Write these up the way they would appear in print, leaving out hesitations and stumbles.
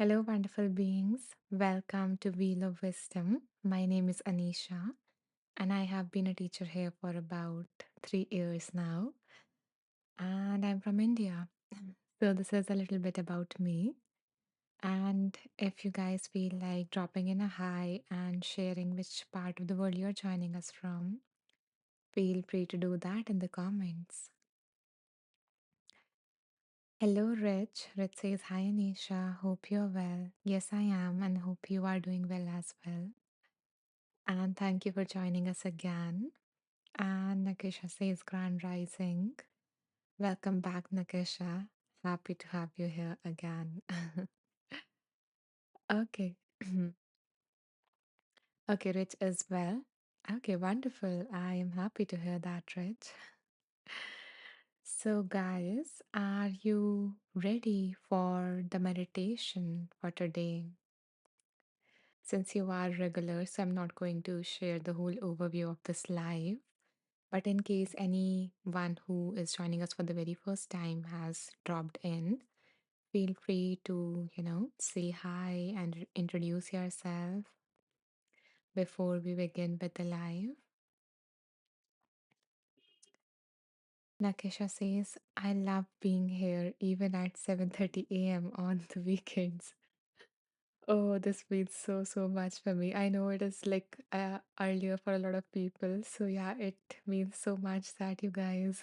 Hello, wonderful beings. Welcome to Wheel of Wisdom. My name is Anisha, and I have been a teacher here for about 3 years now. And I'm from India. So, this is a little bit about me. And if you guys feel like dropping in a hi and sharing which part of the world you're joining us from, feel free to do that in the comments. Hello, Rich. Rich says, Hi, Anisha. Hope you're well. Yes, I am, and hope you are doing well as well. And thank you for joining us again. And Nakisha says, Grand Rising. Welcome back, Nakisha. Happy to have you here again. Okay. Okay, Rich as well. Okay, wonderful. I am happy to hear that, Rich. So, guys, are you ready for the meditation for today? Since you are regulars, I'm not going to share the whole overview of this live. But in case anyone who is joining us for the very first time has dropped in, feel free to, say hi and introduce yourself before we begin with the live. Nakisha says, I love being here even at 7:30 a.m. on the weekends. Oh, this means so much for me. I know it is like earlier for a lot of people. So yeah, it means so much that you guys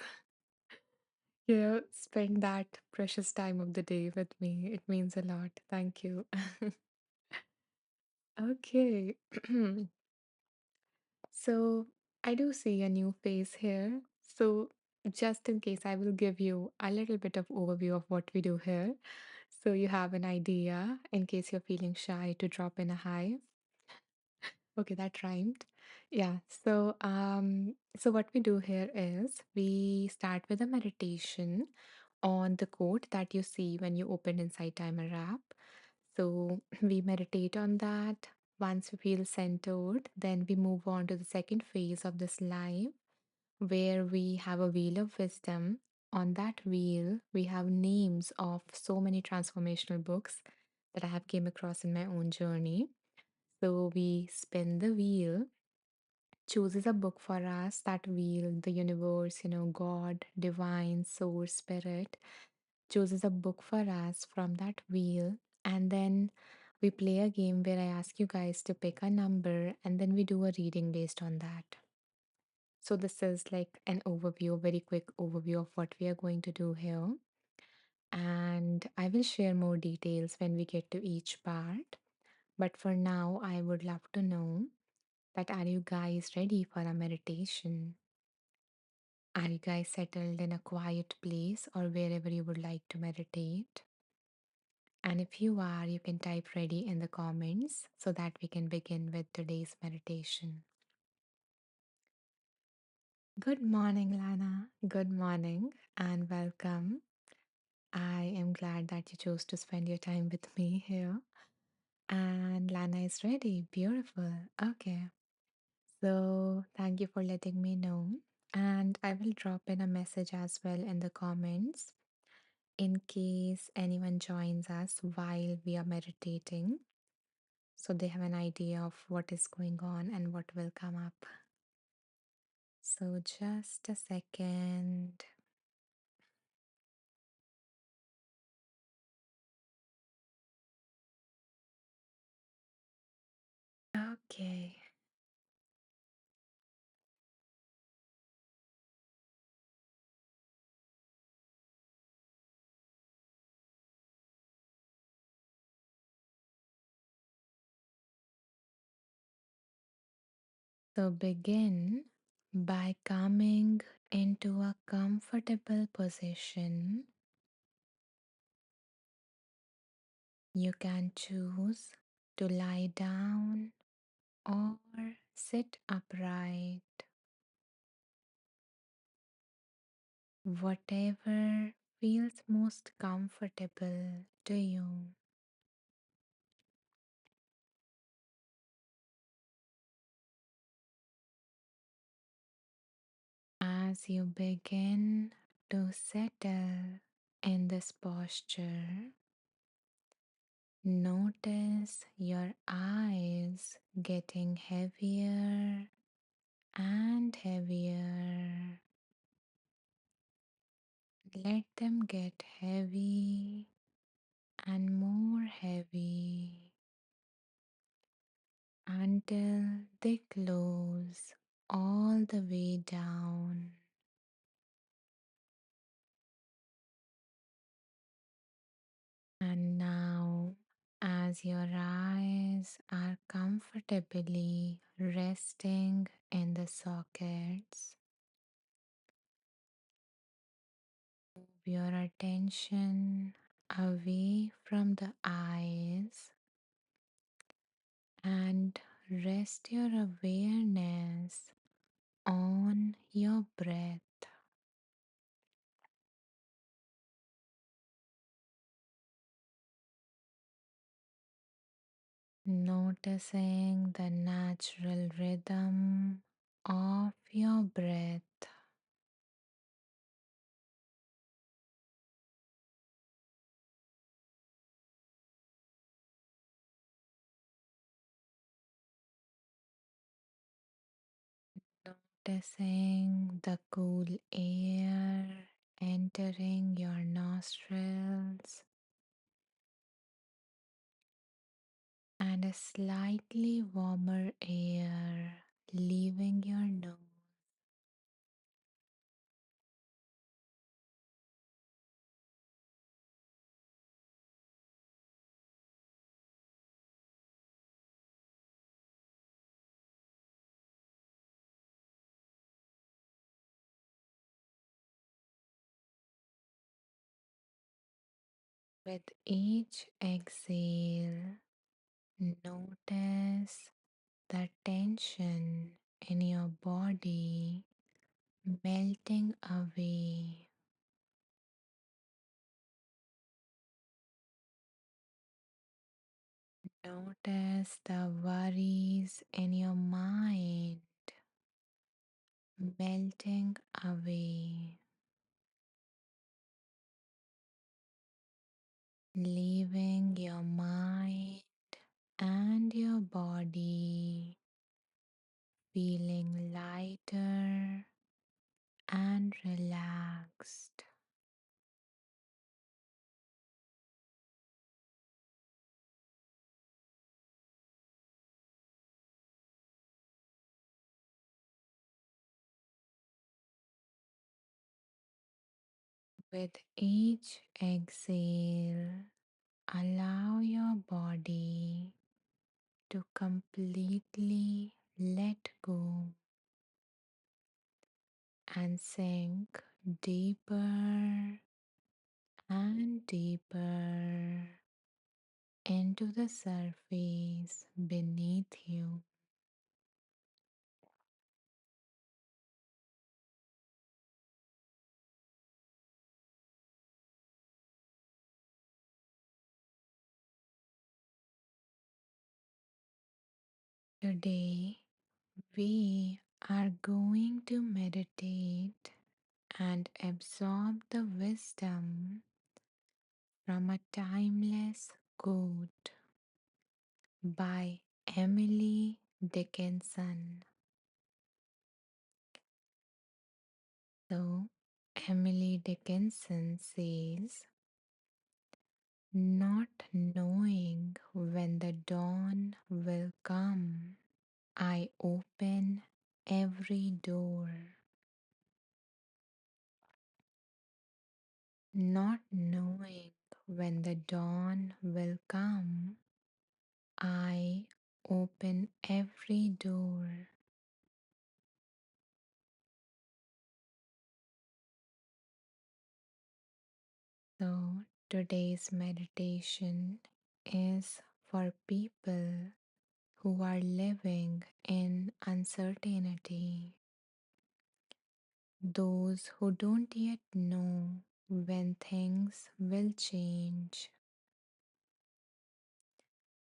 spend that precious time of the day with me. It means a lot. Thank you. Okay. So I do see a new face here. So just in case, I will give you a little bit of overview of what we do here. So you have an idea in case you're feeling shy to drop in a hi. Okay, that rhymed. Yeah. So what we do here is we start with a meditation on the quote that you see when you open Insight Timer app. So we meditate on that. Once we feel centered, then we move on to the second phase of this live, where we have a wheel of wisdom. On that wheel, we have names of so many transformational books that I have came across in my own journey. So we spin the wheel, chooses a book for us. That wheel, the universe, God, divine, source, spirit, chooses a book for us from that wheel. And then we play a game where I ask you guys to pick a number and then we do a reading based on that. So, this is like an overview, a very quick overview of what we are going to do here. And I will share more details when we get to each part. But for now, I would love to know that are you guys ready for a meditation? Are you guys settled in a quiet place or wherever you would like to meditate? And if you are, you can type ready in the comments so that we can begin with today's meditation. Good morning, Lana. Good morning and welcome. I am glad that you chose to spend your time with me here. And Lana is ready. Beautiful. Okay. So thank you for letting me know. And I will drop in a message as well in the comments in case anyone joins us while we are meditating, so they have an idea of what is going on and what will come up. So, just a second. Okay. So, begin by coming into a comfortable position. You can choose to lie down or sit upright, whatever feels most comfortable to you. As you begin to settle in this posture, Notice your eyes getting heavier and heavier. Let them get heavy and more heavy until they close all the way down. And now, as your eyes are comfortably resting in the sockets, move your attention away from the eyes and rest your awareness on your breath. Noticing the natural rhythm of your breath. Noticing the cool air entering your nostrils and a slightly warmer air leaving your nose. With each exhale, notice the tension in your body melting away. Notice the worries in your mind melting away, leaving your mind and your body feeling lighter and relaxed. With each exhale, allow your body to completely let go and sink deeper and deeper into the surface beneath you. Today, we are going to meditate and absorb the wisdom from a timeless quote by Emily Dickinson. So, Emily Dickinson says, not knowing when the dawn will come, I open every door. Not knowing when the dawn will come, I open every door. So, today's meditation is for people who are living in uncertainty, those who don't yet know when things will change,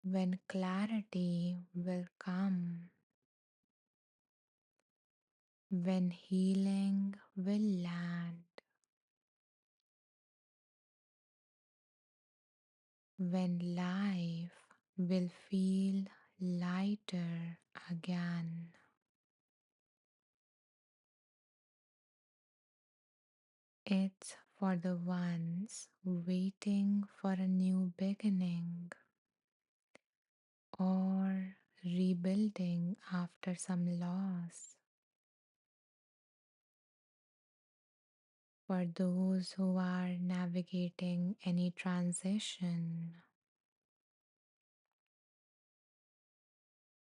when clarity will come, when healing will land. when life will feel lighter again. It's for the ones waiting for a new beginning or rebuilding after some loss. For those who are navigating any transition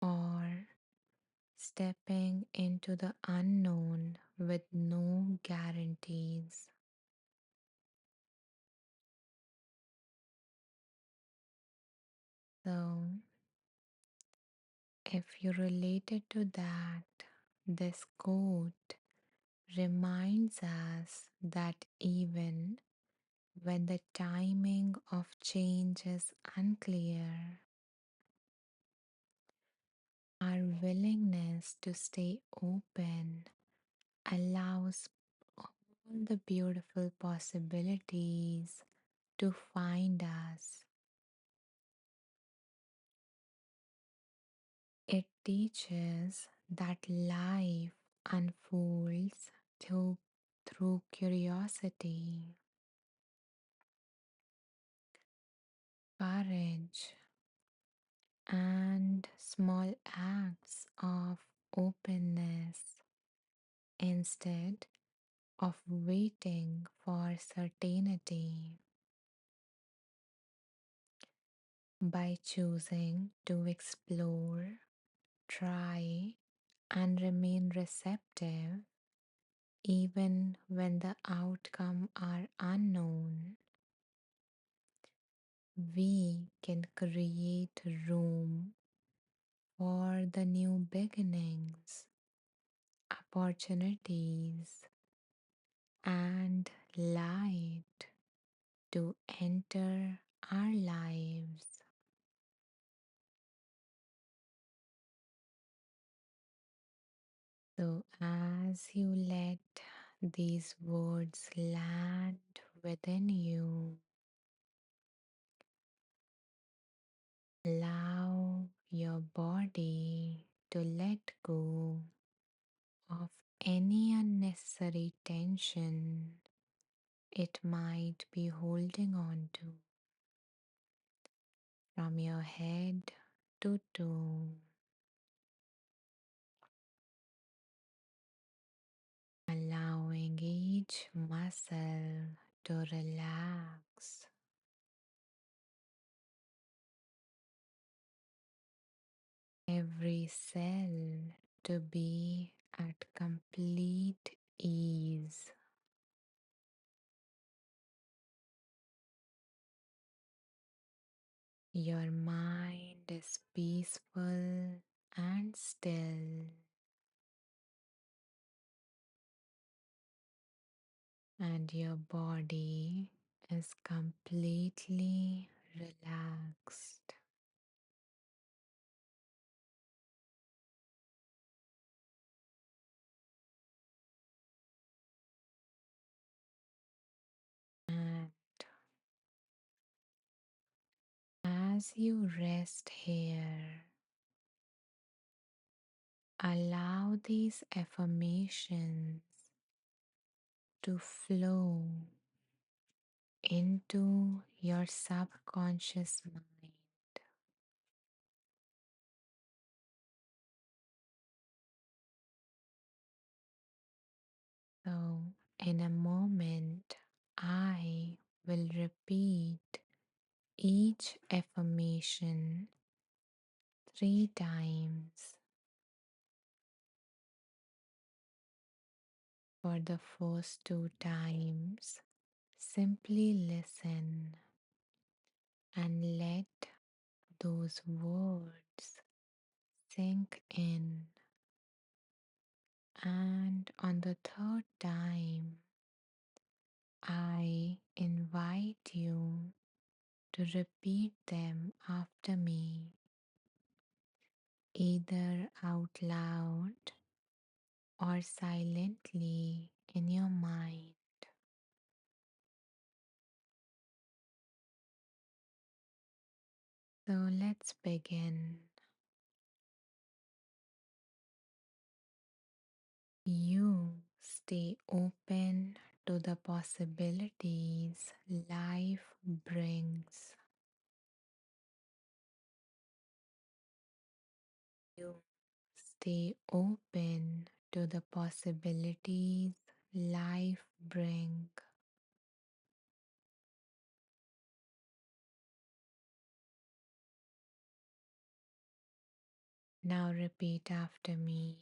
or stepping into the unknown with no guarantees. So, if you related to that, this quote reminds us that even when the timing of change is unclear, our willingness to stay open allows all the beautiful possibilities to find us. It teaches that life unfolds through curiosity, courage, and small acts of openness instead of waiting for certainty. By choosing to explore, try, and remain receptive even when the outcome are unknown, we can create room for the new beginnings, opportunities, and light to enter our lives. So, as you let these words land within you, allow your body to let go of any unnecessary tension it might be holding on to, from your head to toe, allowing each muscle to relax, every cell to be at complete ease. Your mind is peaceful and still, and your body is completely relaxed. And as you rest here, allow these affirmations to flow into your subconscious mind. So, in a moment, I will repeat each affirmation 3 times. For the first 2 times, simply listen and let those words sink in. And on the third time, I invite you to repeat them after me, either out loud or silently in your mind. So let's begin. You stay open to the possibilities life brings. You stay open to the possibilities life brings. Now repeat after me.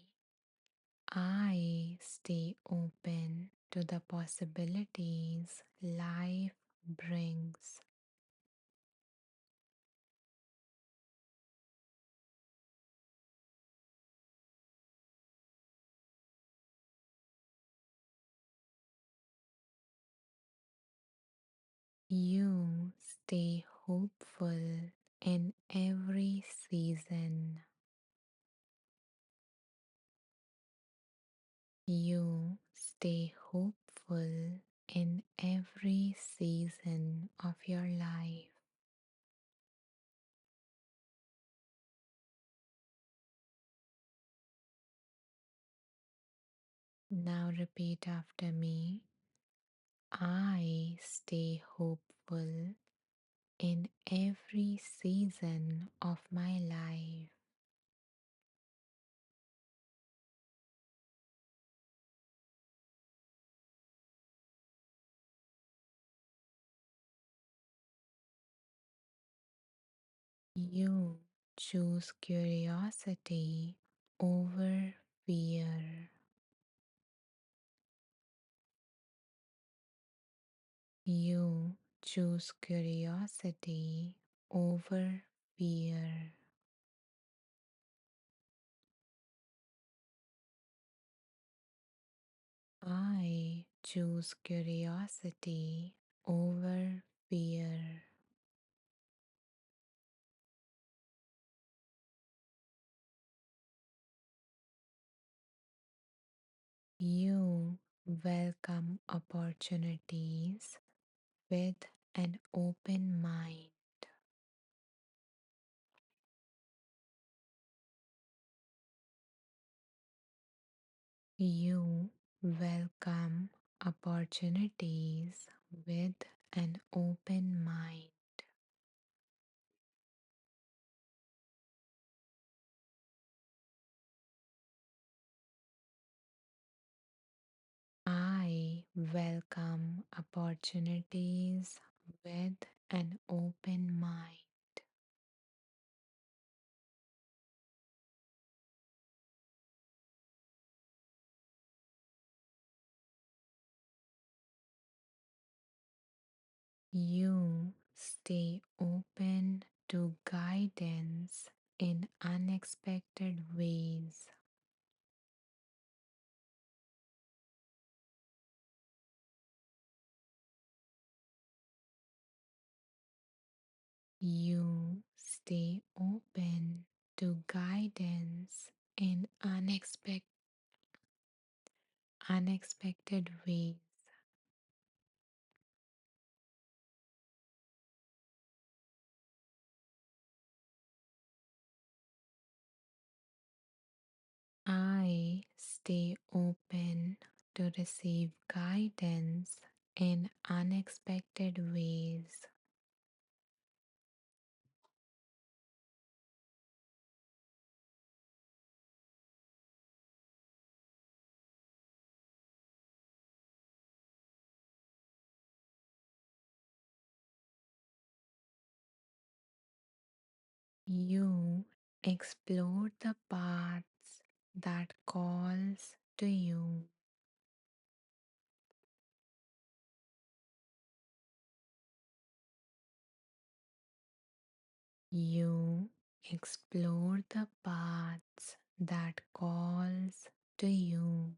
I stay open to the possibilities life brings. You stay hopeful in every season. You stay hopeful in every season of your life. Now repeat after me. I stay hopeful in every season of my life. You choose curiosity over fear. You choose curiosity over fear. I choose curiosity over fear. You welcome opportunities with an open mind. You welcome opportunities with an open mind. I welcome opportunities with an open mind. You stay open to guidance in unexpected ways. You stay open to guidance in unexpected ways. I stay open to receive guidance in unexpected ways. You explore the paths that calls to you. You explore the paths that calls to you.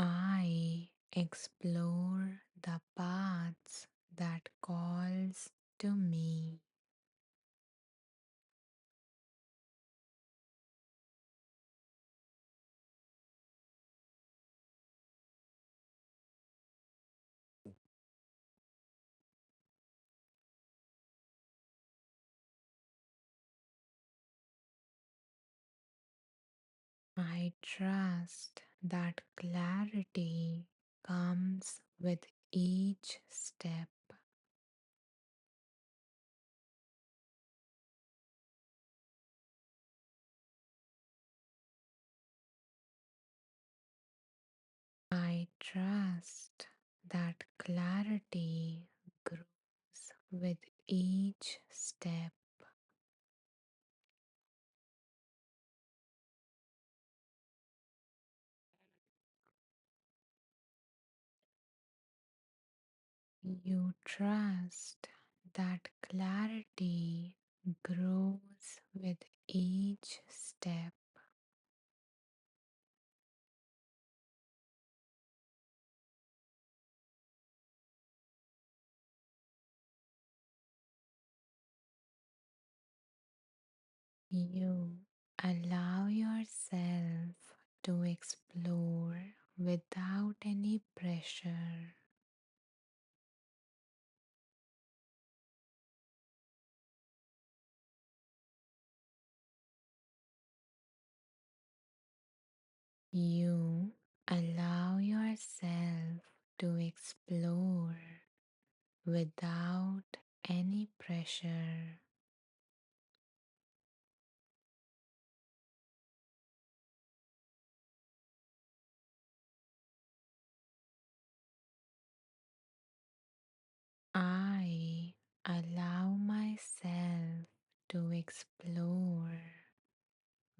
I explore the paths that calls to me. I trust that clarity comes with each step. I trust that clarity grows with each step. You trust that clarity grows with each step. You allow yourself to explore without any pressure. You allow yourself to explore without any pressure. I allow myself to explore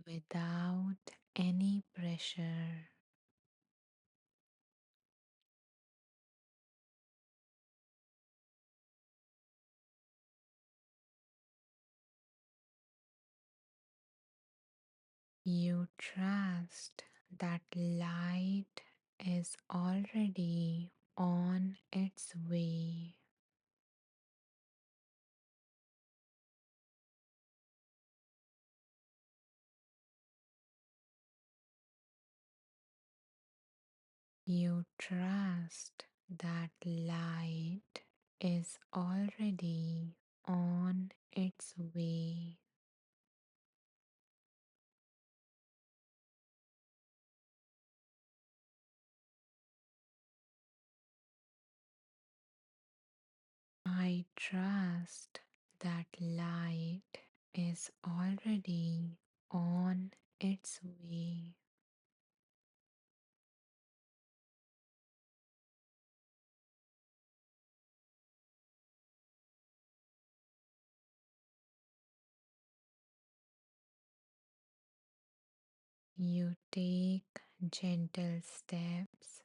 without any pressure. You trust that light is already on its way. You trust that light is already on its way. I trust that light is already on its way. You take gentle steps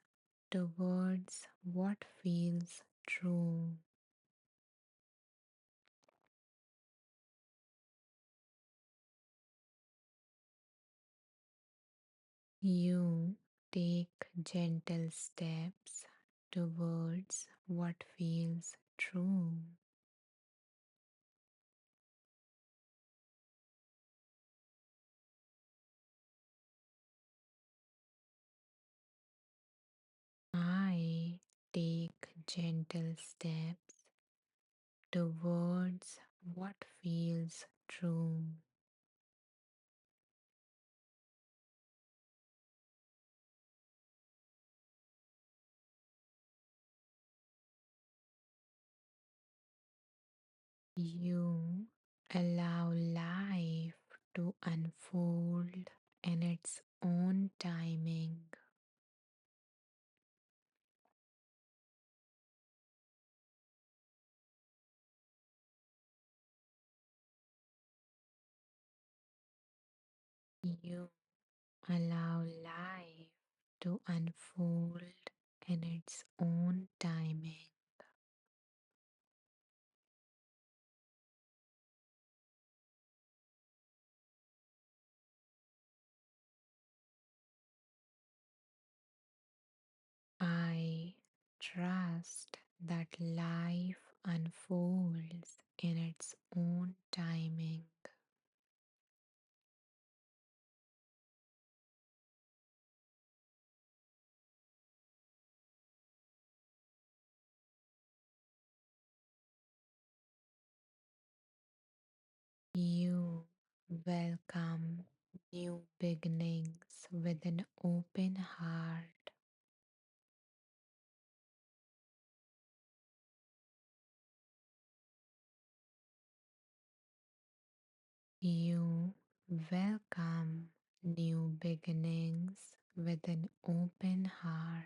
towards what feels true. You take gentle steps towards what feels true. I take gentle steps towards what feels true. You allow life to unfold in its own timing. You allow life to unfold in its own timing. I trust that life unfolds in its own timing. You welcome new beginnings with an open heart. You welcome new beginnings with an open heart.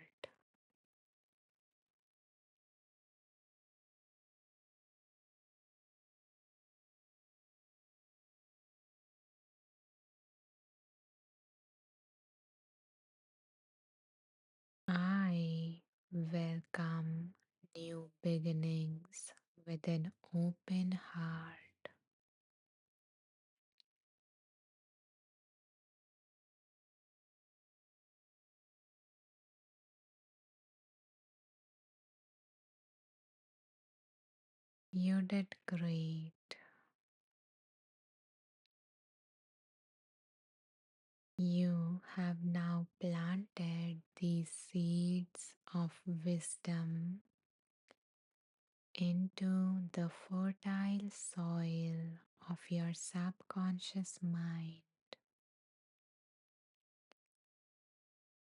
I welcome new beginnings with an open heart. You did great. You have now planted these seeds of wisdom into the fertile soil of your subconscious mind.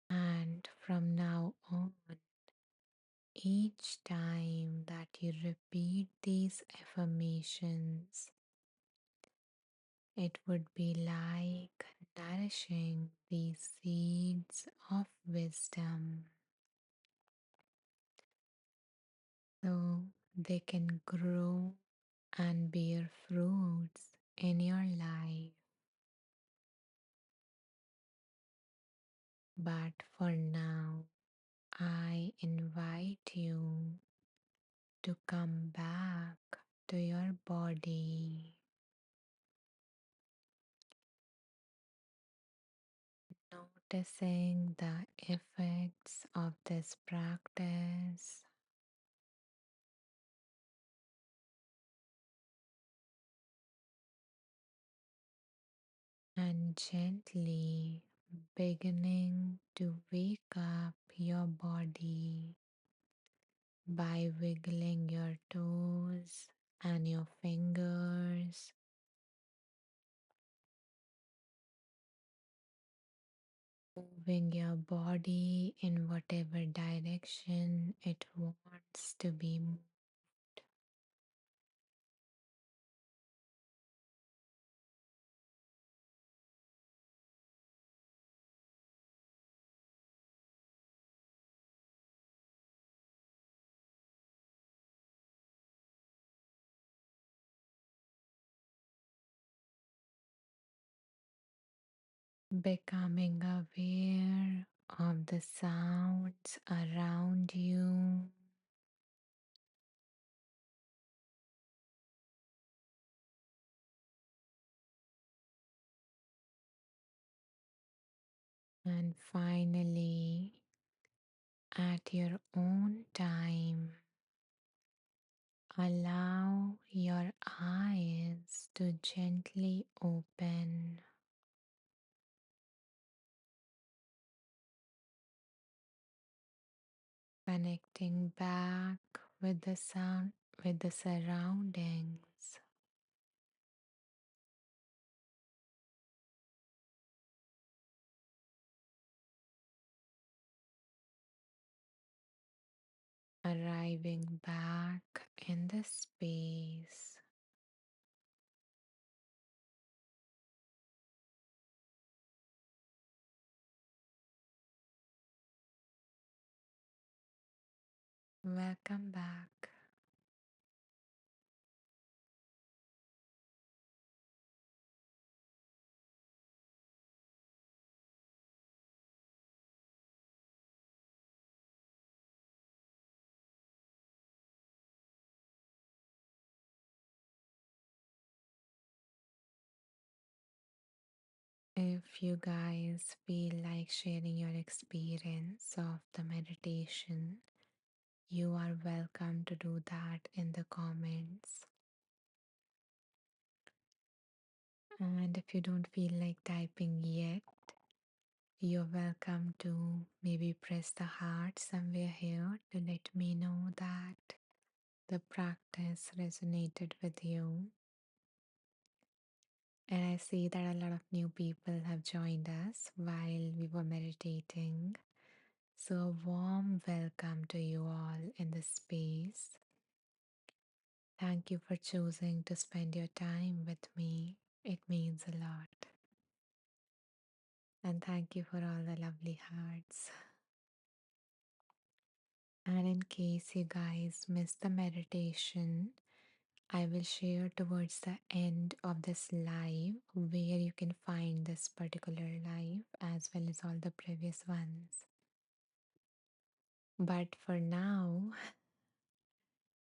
And from now on, each time that you repeat these affirmations, it would be like nourishing these seeds of wisdom so they can grow and bear fruits in your life. But for now, I invite you to come back to your body, noticing the effects of this practice and gently beginning to wake up your body by wiggling your toes and your fingers, moving your body in whatever direction it wants to be moved, becoming aware of the sounds around you, and finally, at your own time, allow your eyes to gently open, connecting back with the sound, with the surroundings. Arriving back in the space. Welcome back. If you guys feel like sharing your experience of the meditation, you are welcome to do that in the comments. And if you don't feel like typing yet, you're welcome to maybe press the heart somewhere here to let me know that the practice resonated with you. And I see that a lot of new people have joined us while we were meditating. So, a warm welcome to you all in this space. Thank you for choosing to spend your time with me. It means a lot. And thank you for all the lovely hearts. And in case you guys missed the meditation, I will share towards the end of this live where you can find this particular live as well as all the previous ones. But for now,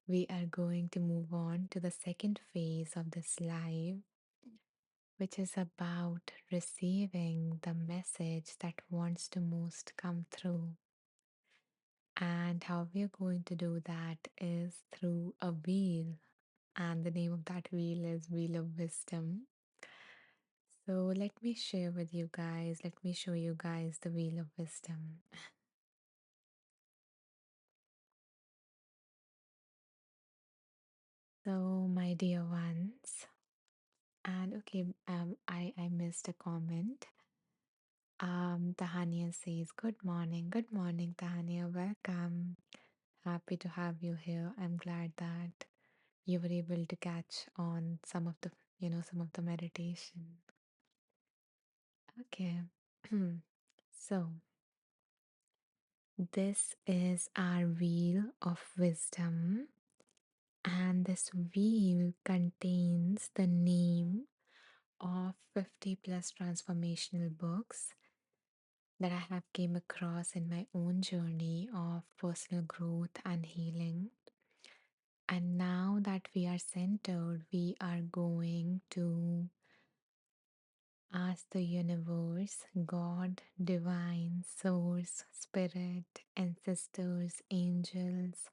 we are going to move on to the second phase of this live, which is about receiving the message that wants to most come through. And how we are going to do that is through a wheel, and the name of that wheel is Wheel of Wisdom. So let me share with you guys, let me show you guys the Wheel of Wisdom. So, my dear ones, and okay, I missed a comment. Tahania says, good morning, Tahania, welcome. Happy to have you here. I'm glad that you were able to catch on some of the, some of the meditation. Okay. So, this is our wheel of wisdom, and this wheel contains the name of 50 plus transformational books that I have came across in my own journey of personal growth and healing. And now that we are centered, we are going to ask the universe, God, divine, source, spirit, ancestors, angels,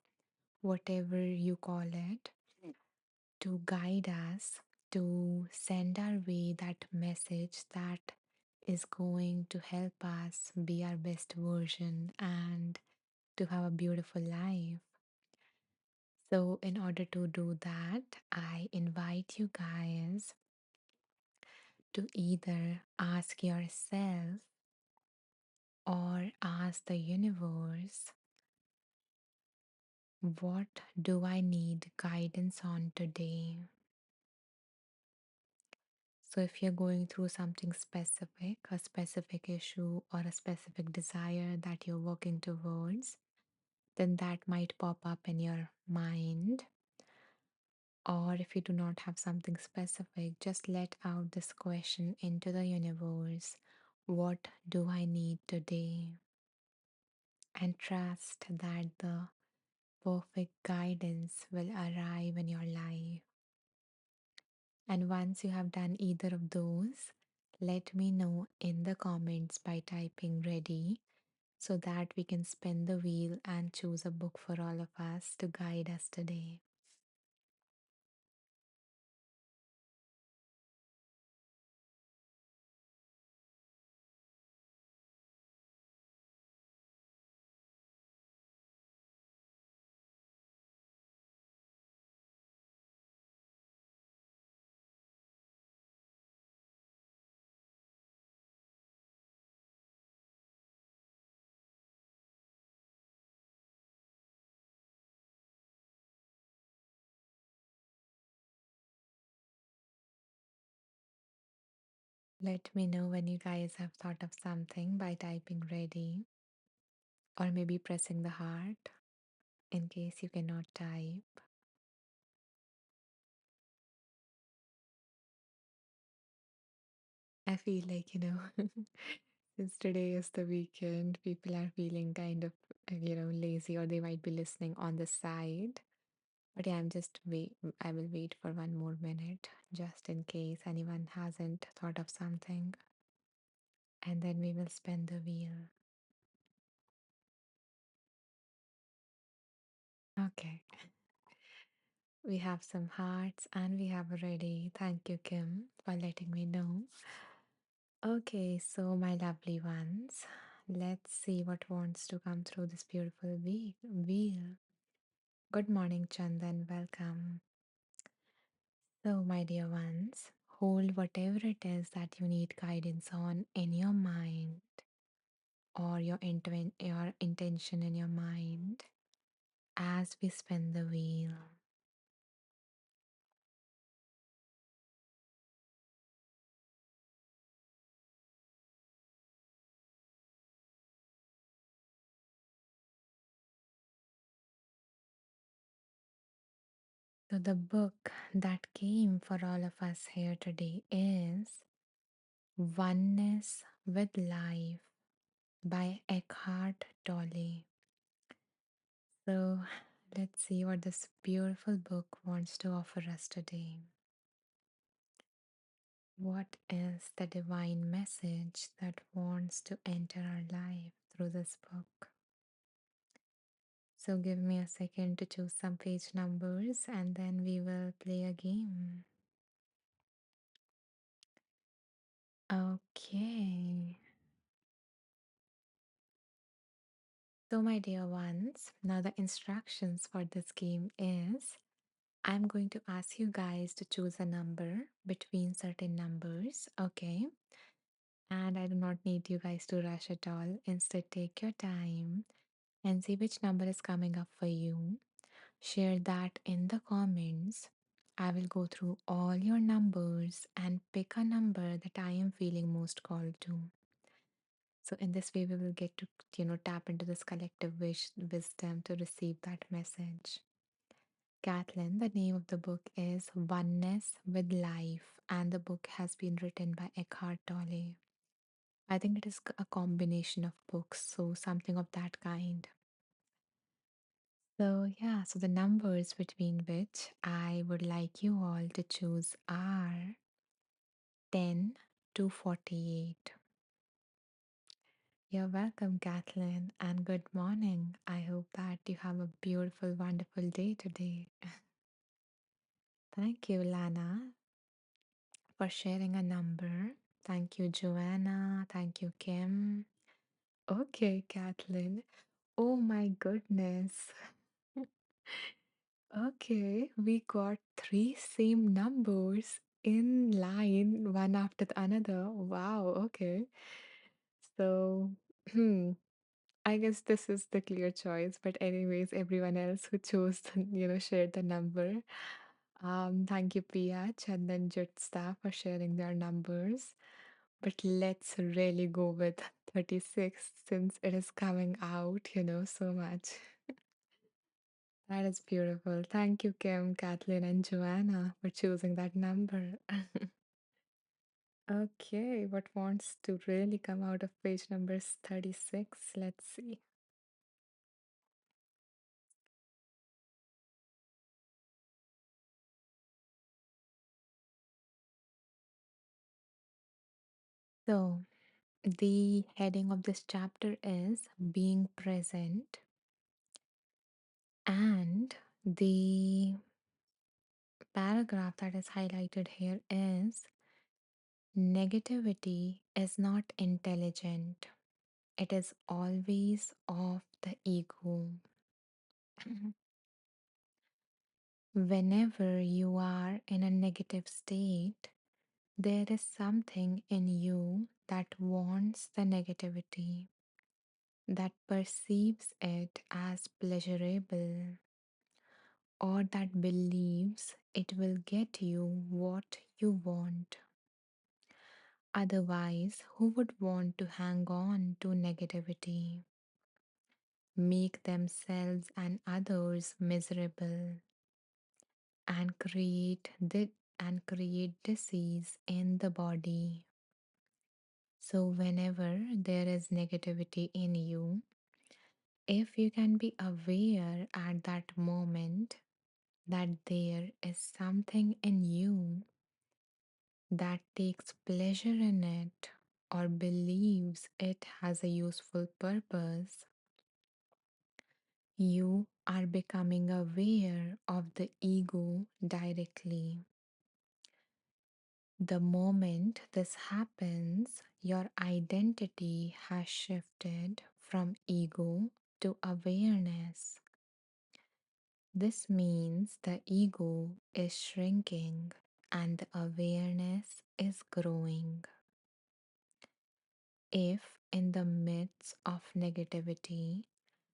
whatever you call it, to guide us, to send our way that message that is going to help us be our best version and to have a beautiful life. So, in order to do that, I invite you guys to either ask yourself or ask the universe, what do I need guidance on today? So, if you're going through something specific, a specific issue, or a specific desire that you're working towards, then that might pop up in your mind. Or if you do not have something specific, just let out this question into the universe: what do I need today? And trust that the perfect guidance will arrive in your life. And once you have done either of those, let me know in the comments by typing ready so that we can spin the wheel and choose a book for all of us to guide us today. Let me know when you guys have thought of something by typing ready or maybe pressing the heart in case you cannot type. I feel like, since today is the weekend, people are feeling kind of, lazy, or they might be listening on the side. But yeah, I will wait for one more minute just in case anyone hasn't thought of something. And then we will spin the wheel. Okay. We have some hearts and we have ready. Thank you, Kim, for letting me know. Okay, so my lovely ones, let's see what wants to come through this beautiful wheel. Good morning, Chandan. Welcome. So, my dear ones, hold whatever it is that you need guidance on in your mind or your intention in your mind as we spin the wheel. So, the book that came for all of us here today is Oneness with Life by Eckhart Tolle. So, let's see what this beautiful book wants to offer us today. What is the divine message that wants to enter our life through this book? So, give me a second to choose some page numbers and then we will play a game. Okay. So, my dear ones, now the instructions for this game is I'm going to ask you guys to choose a number between certain numbers, okay? And I do not need you guys to rush at all. Instead, take your time and see which number is coming up for you. Share that in the comments. I will go through all your numbers and pick a number that I am feeling most called to. So in this way, we will get to tap into this collective wisdom to receive that message. Kathleen, the name of the book is Oneness with Life, and the book has been written by Eckhart Tolle. I think it is a combination of books, so something of that kind. So, yeah, so the numbers between which I would like you all to choose are 10 to 48. You're welcome, Kathleen, and good morning. I hope that you have a beautiful, wonderful day today. Thank you, Lana, for sharing a number. Thank you, Joanna. Thank you, Kim. Okay, Kathleen. Oh my goodness. Okay, we got three same numbers in line, one after the another. Wow, okay. So, I guess this is the clear choice, but anyways, everyone else who chose, shared the number. Thank you, Pia, Chandan, Jutsta for sharing their numbers. But let's really go with 36 since it is coming out, so much. That is beautiful. Thank you, Kim, Kathleen, and Joanna for choosing that number. Okay, what wants to really come out of page number 36? Let's see. So, the heading of this chapter is Being Present, and the paragraph that is highlighted here is Negativity is not intelligent, it is always of the ego. Whenever you are in a negative state, there is something in you that wants the negativity, that perceives it as pleasurable, or that believes it will get you what you want. Otherwise, who would want to hang on to negativity, make themselves and others miserable, and create disease in the body? So whenever there is negativity in you, if you can be aware at that moment that there is something in you that takes pleasure in it or believes it has a useful purpose, you are becoming aware of the ego directly. The moment this happens, your identity has shifted from ego to awareness. This means the ego is shrinking and the awareness is growing. If in the midst of negativity,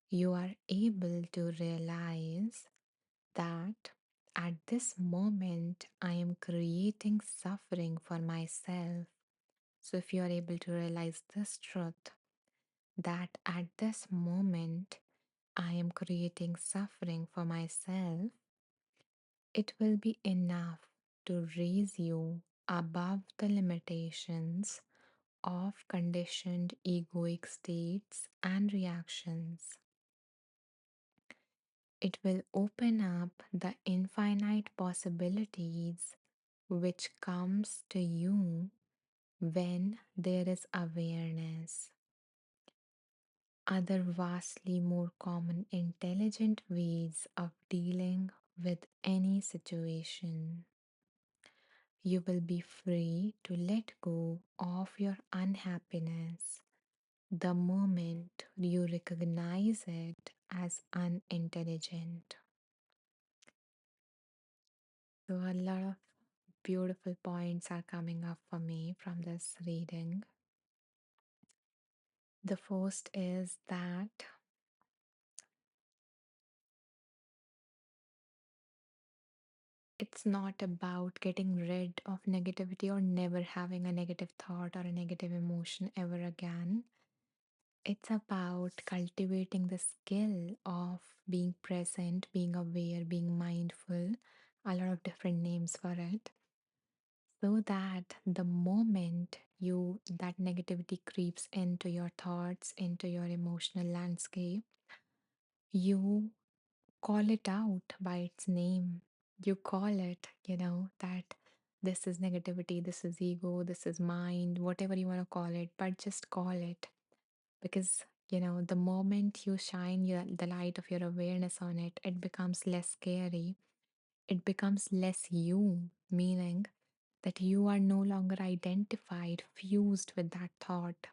you are able to realize that at this moment I am creating suffering for myself. So, if you are able to realize this truth, that at this moment I am creating suffering for myself, it will be enough to raise you above the limitations of conditioned egoic states and reactions. It will open up the infinite possibilities which comes to you when there is awareness. Other vastly more common intelligent ways of dealing with any situation. You will be free to let go of your unhappiness the moment you recognize it as unintelligent. So, a lot of beautiful points are coming up for me from this reading. The first is that it's not about getting rid of negativity or never having a negative thought or a negative emotion ever again. It's about cultivating the skill of being present, being aware, being mindful, a lot of different names for it, so that the moment that negativity creeps into your thoughts, into your emotional landscape, you call it out by its name. You call it, that this is negativity, this is ego, this is mind, whatever you want to call it, but just call it. Because, the moment you shine the light of your awareness on it, it becomes less scary. It becomes less you, meaning that you are no longer identified, fused with that thought.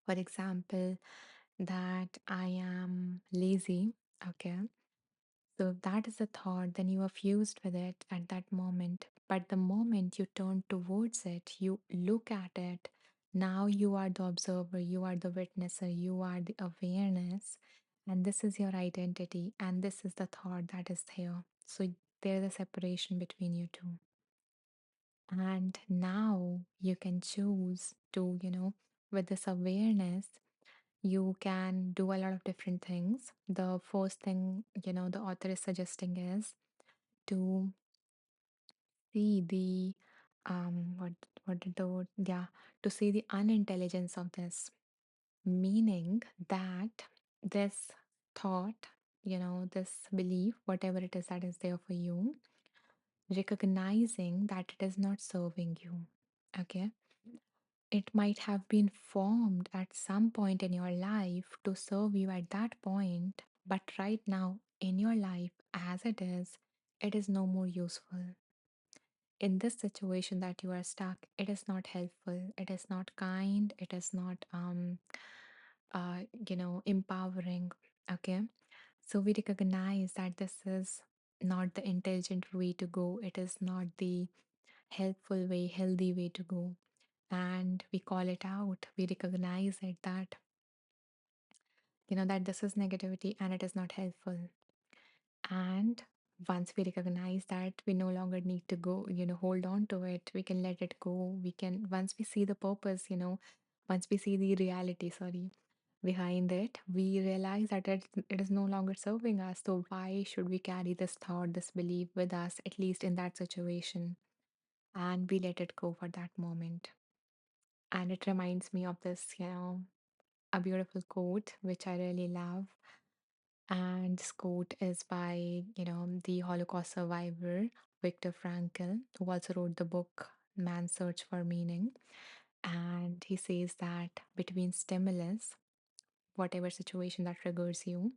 For example, that I am lazy. Okay. So if that is a thought, then you are fused with it at that moment. But the moment you turn towards it, you look at it, now you are the observer, you are the witnesser, you are the awareness, and this is your identity, and this is the thought that is here. So there's a separation between you two. And now you can choose to, with this awareness, you can do a lot of different things. The first thing, the author is suggesting is to see the what did the word yeah to see the unintelligence of this, meaning that this thought, this belief, whatever it is that is there for you, recognizing that it is not serving you. Okay. It might have been formed at some point in your life to serve you at that point, but right now in your life, as it is no more useful. In this situation that you are stuck, it is not helpful, it is not kind, it is not empowering. Okay. So we recognize that this is not the intelligent way to go, it is not the helpful way, healthy way to go, and we call it out. We recognize it that, that this is negativity and it is not helpful. And once we recognize that, we no longer need to go, hold on to it. We can let it go. We can, once we see the purpose, once we see the reality, sorry, behind it, we realize that it is no longer serving us. So why should we carry this thought, this belief with us, at least in that situation? And we let it go for that moment. And it reminds me of this, a beautiful quote, which I really love. And this quote is by, the Holocaust survivor, Viktor Frankl, who also wrote the book Man's Search for Meaning. And he says that between stimulus, whatever situation that triggers you,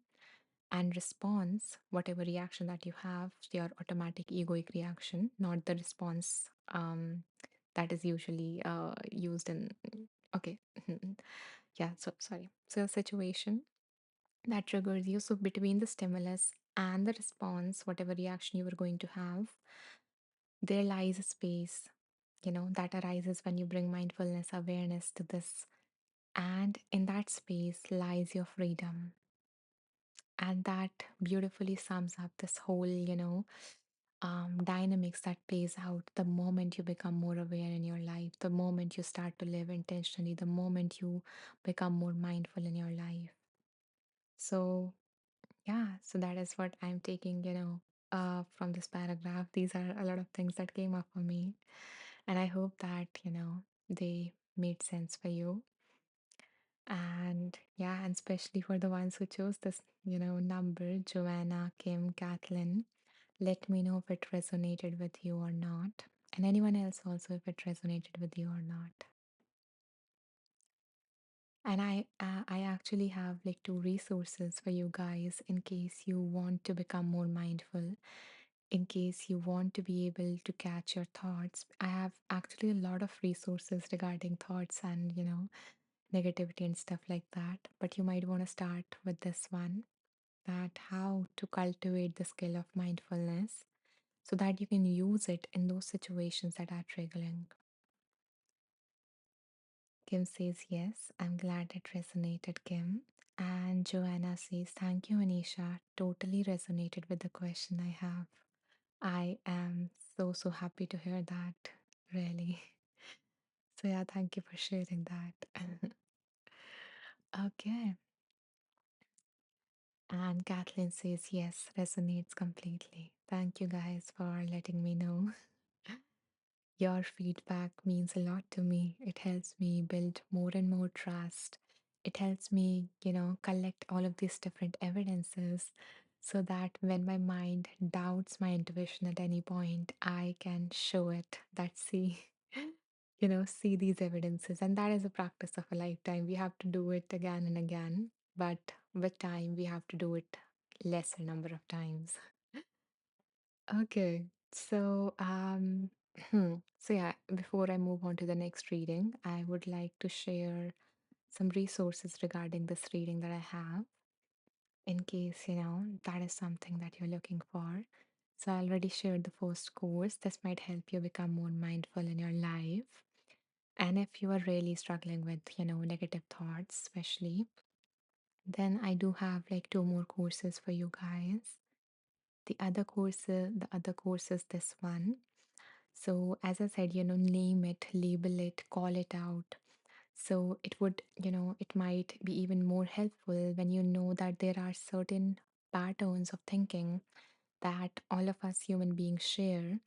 and response, whatever reaction that you have, your automatic egoic reaction, not the response that is usually used in, okay, yeah, so sorry. So, a situation that triggers you. So, between the stimulus and the response, whatever reaction you were going to have, There lies a space, that arises when you bring mindfulness awareness to this. And in that space lies your freedom. And that beautifully sums up this whole, dynamics that plays out the moment you become more aware in your life, the moment you start to live intentionally, the moment you become more mindful in your life. So, yeah, so that is what I'm taking, from this paragraph. These are a lot of things that came up for me. And I hope that, they made sense for you. And yeah, and especially for the ones who chose this, number, Joanna, Kim, Kathleen, let me know if it resonated with you or not. And anyone else also if it resonated with you or not. And I actually have like two resources for you guys in case you want to become more mindful, in case you want to be able to catch your thoughts. I have actually a lot of resources regarding thoughts and, negativity and stuff like that. But you might want to start with this one, that how to cultivate the skill of mindfulness so that you can use it in those situations that are triggering. Kim says, yes, I'm glad it resonated, Kim. And Joanna says, thank you, Anisha. Totally resonated with the question I have. I am so, so happy to hear that, really. So, yeah, thank you for sharing that. Okay. And Kathleen says, yes, resonates completely. Thank you guys for letting me know. Your feedback means a lot to me. It helps me build more and more trust. It helps me, collect all of these different evidences so that when my mind doubts my intuition at any point, I can show it that see, see these evidences. And that is a practice of a lifetime. We have to do it again and again, but with time, we have to do it lesser number of times. Okay. So, so yeah, before I move on to the next reading, I would like to share some resources regarding this reading that I have in case, that is something that you're looking for. So I already shared the first course. This might help you become more mindful in your life. And if you are really struggling with, negative thoughts, especially, then I do have like two more courses for you guys. The other course is this one. So, as I said, name it, label it, call it out. So, it might be even more helpful when you know that there are certain patterns of thinking that all of us human beings share,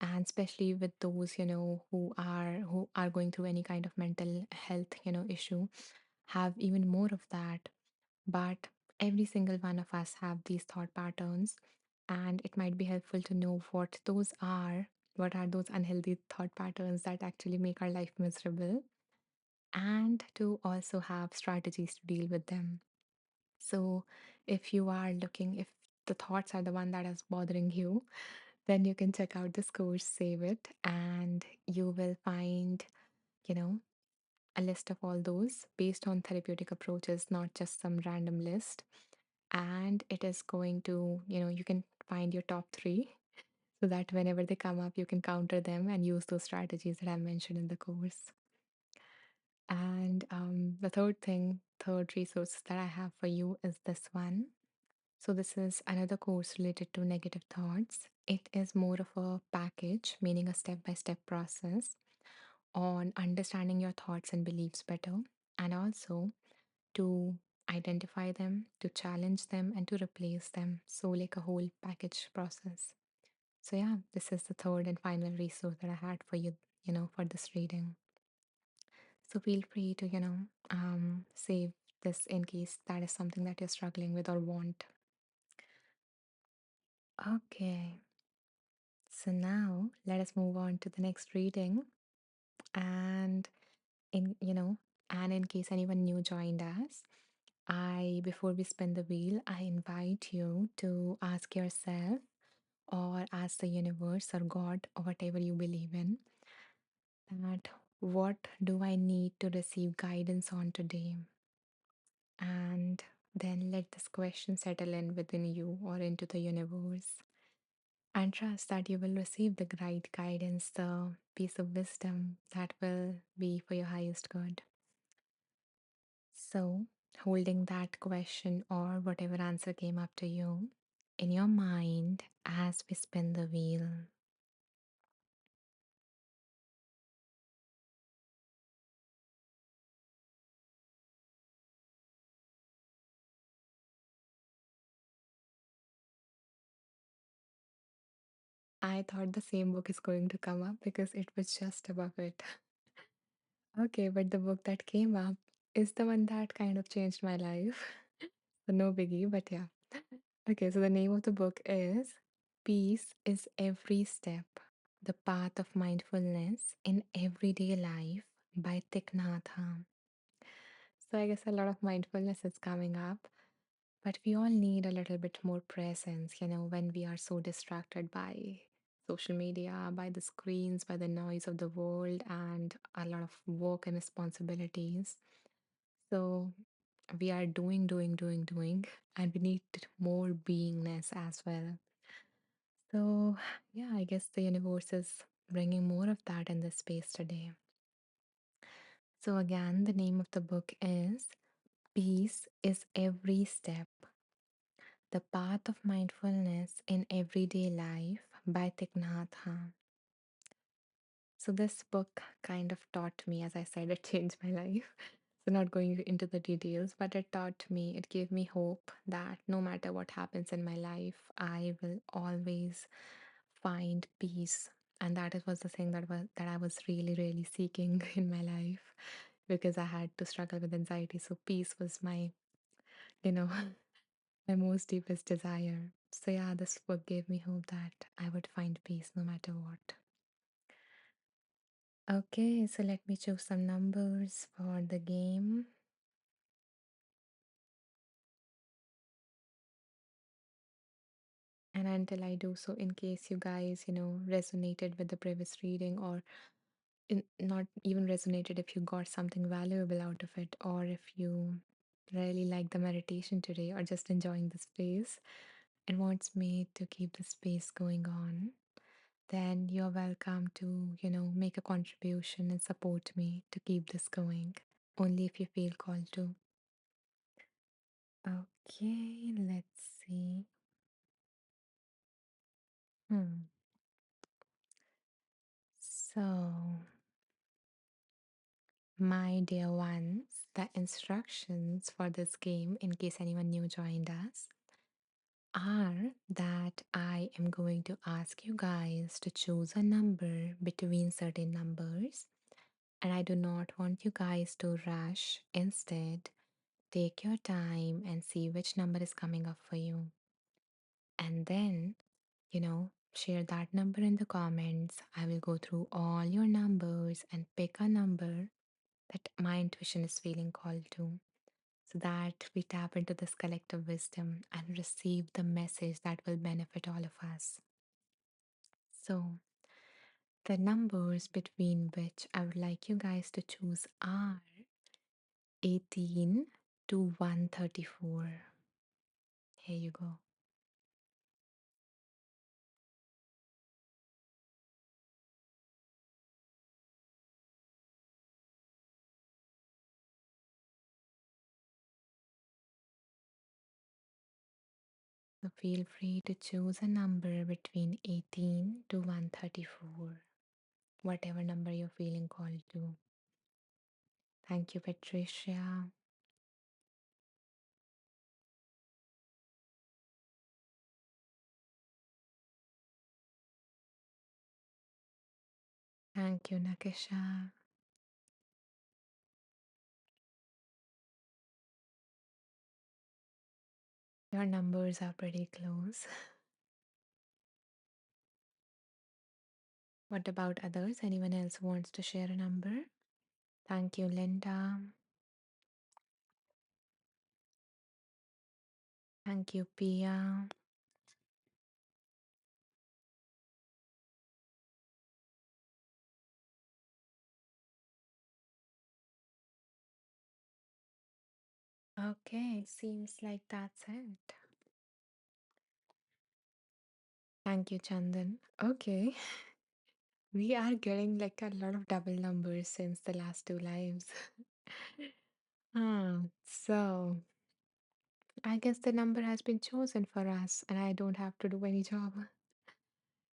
and especially with those, who are going through any kind of mental health, issue, have even more of that. But every single one of us have these thought patterns, and it might be helpful to know what those are. What are those unhealthy thought patterns that actually make our life miserable? And to also have strategies to deal with them. So, if you are looking, if the thoughts are the one that is bothering you, then you can check out this course, save it, and you will find, you know, a list of all those based on therapeutic approaches, not just some random list. And it is going to, you can find your top three so that whenever they come up, you can counter them and use those strategies that I mentioned in the course. And the third resource that I have for you is this one. So, this is another course related to negative thoughts. It is more of a package, meaning a step by step process on understanding your thoughts and beliefs better, and also to identify them, to challenge them, and to replace them. So, like a whole package process. So, yeah, this is the third and final resource that I had for you, for this reading. So, feel free to, save this in case that is something that you're struggling with or want. Okay, so now let us move on to the next reading. And in, and in case anyone new joined us, before we spin the wheel, I invite you to ask yourself or ask the universe or God or whatever you believe in that what do I need to receive guidance on today? And then let this question settle in within you or into the universe. and trust that you will receive the right guidance, the piece of wisdom that will be for your highest good. So, holding that question or whatever answer came up to you in your mind as we spin the wheel. I thought the same book is going to come up because it was just above it. Okay, but the book that came up is the one that kind of changed my life. So, no biggie, but yeah. Okay, so the name of the book is Peace is Every Step, The Path of Mindfulness in Everyday Life by Thich Nhat Hanh. So I guess a lot of mindfulness is coming up, but we all need a little bit more presence, when we are so distracted by social media, by the screens, by the noise of the world, and a lot of work and responsibilities. So we are doing, and we need more beingness as well. So, yeah, I guess the universe is bringing more of that in this space today. So, again, the name of the book is Peace is Every Step, The Path of Mindfulness in Everyday Life by Thich Nhat Hanh. So, this book kind of taught me, as I said, it changed my life. So, not going into the details, but it taught me, it gave me hope that no matter what happens in my life, I will always find peace. And was the thing that I was really, really seeking in my life because I had to struggle with anxiety. So, peace was you know, my most deepest desire. So, yeah, this book gave me hope that I would find peace no matter what. Okay, so let me choose some numbers for the game. And until I do so, in case you guys, resonated with the previous reading, or not even resonated, if you got something valuable out of it, or if you really like the meditation today, or just enjoying the space and wants me to keep the space going on, then you're welcome to, make a contribution and support me to keep this going, only if you feel called to. Okay, let's see. Hmm. So, my dear ones, the instructions for this game, in case anyone new joined us, are that I am going to ask you guys to choose a number between certain numbers, and I do not want you guys to rush. Instead, take your time and see which number is coming up for you. And then, share that number in the comments. I will go through all your numbers and pick a number that my intuition is feeling called to, so that we tap into this collective wisdom and receive the message that will benefit all of us. So, the numbers between which I would like you guys to choose are 18 to 134. Here you go. So, feel free to choose a number between 18 to 134, whatever number you're feeling called to. Thank you, Patricia. Thank you, Nakasha. Your numbers are pretty close. What about others? Anyone else wants to share a number? Thank you, Linda. Thank you, Pia. Okay, seems like that's it. Thank you, Chandan. Okay, we are getting like a lot of double numbers since the last two lives. So I guess the number has been chosen for us and I don't have to do any job.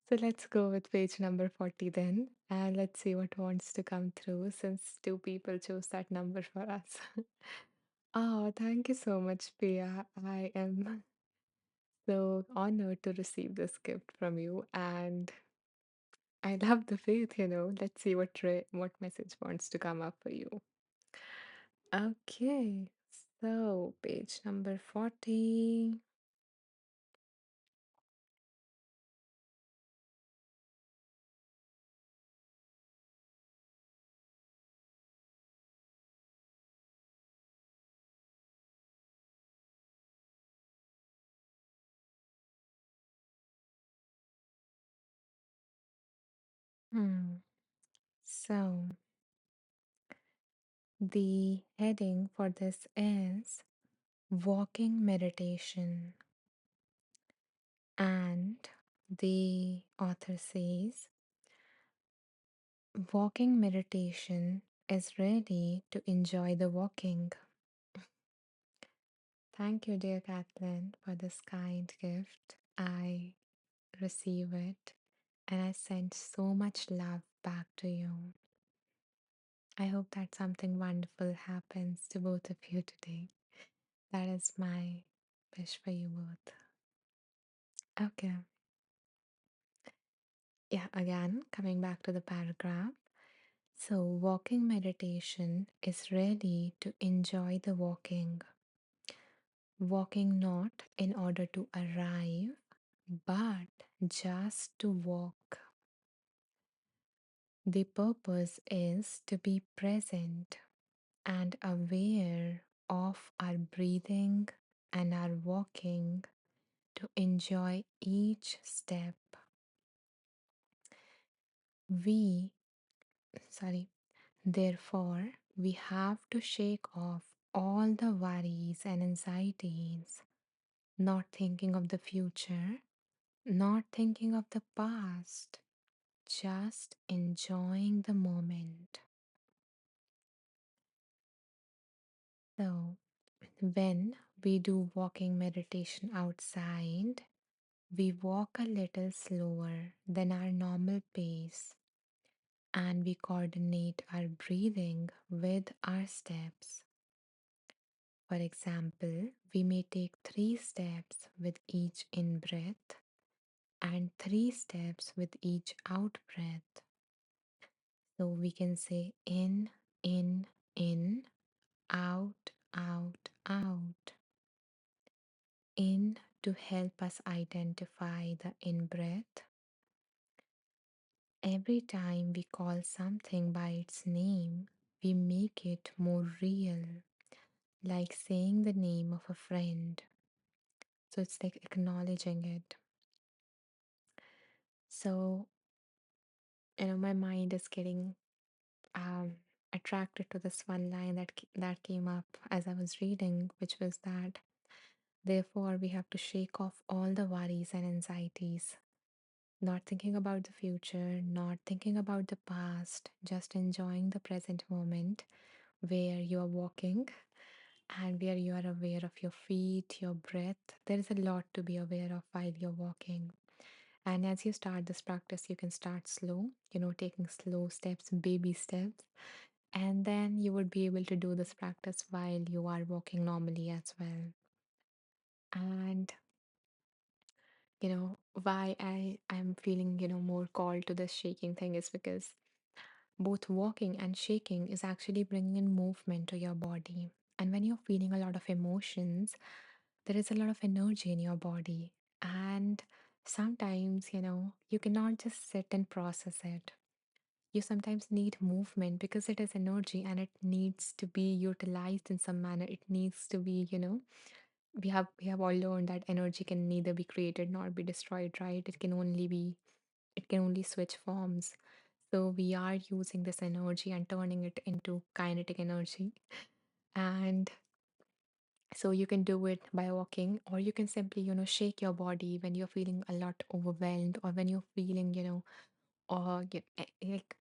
So let's go with page number 40 then, and let's see what wants to come through since two people chose that number for us. Oh, thank you so much, Pia. I am so honored to receive this gift from you, and I love the faith. Let's see what message wants to come up for you. Okay, so page number 40. Hmm. So the heading for this is walking meditation, and the author says walking meditation is really to enjoy the walking. Thank you, dear Kathleen, for this kind gift. I receive it and I send so much love back to you. I hope that something wonderful happens to both of you today. That is my wish for you both. Okay. Yeah, again, coming back to the paragraph. So, walking meditation is really to enjoy the walking. Walking not in order to arrive, but just to walk. The purpose is to be present and aware of our breathing and our walking, to enjoy each step. We, sorry, Therefore, we have to shake off all the worries and anxieties, not thinking of the future, not thinking of the past, just enjoying the moment. So, when we do walking meditation outside, we walk a little slower than our normal pace and we coordinate our breathing with our steps. For example, we may take 3 steps with each in breath and 3 steps with each out breath. So we can say in, out, out, out. In to help us identify the in breath. Every time we call something by its name, we make it more real, like saying the name of a friend. So it's like acknowledging it. So, my mind is getting um, attracted to this one line that came up as I was reading, which was that therefore we have to shake off all the worries and anxieties, not thinking about the future, not thinking about the past, just enjoying the present moment where you are walking and where you are aware of your feet, your breath. There is a lot to be aware of while you're walking. And as you start this practice, you can start slow, taking slow steps, baby steps. And then you would be able to do this practice while you are walking normally as well. And, why I'm feeling, more called to this shaking thing is because both walking and shaking is actually bringing in movement to your body. And when you're feeling a lot of emotions, there is a lot of energy in your body. And sometimes, you cannot just sit and process it. You sometimes need movement because it is energy and it needs to be utilized in some manner. It needs to be, we have all learned that energy can neither be created nor be destroyed, right? It can only switch forms. So we are using this energy and turning it into kinetic energy. And So you can do it by walking, or you can simply, shake your body when you're feeling a lot overwhelmed, or when you're feeling, or like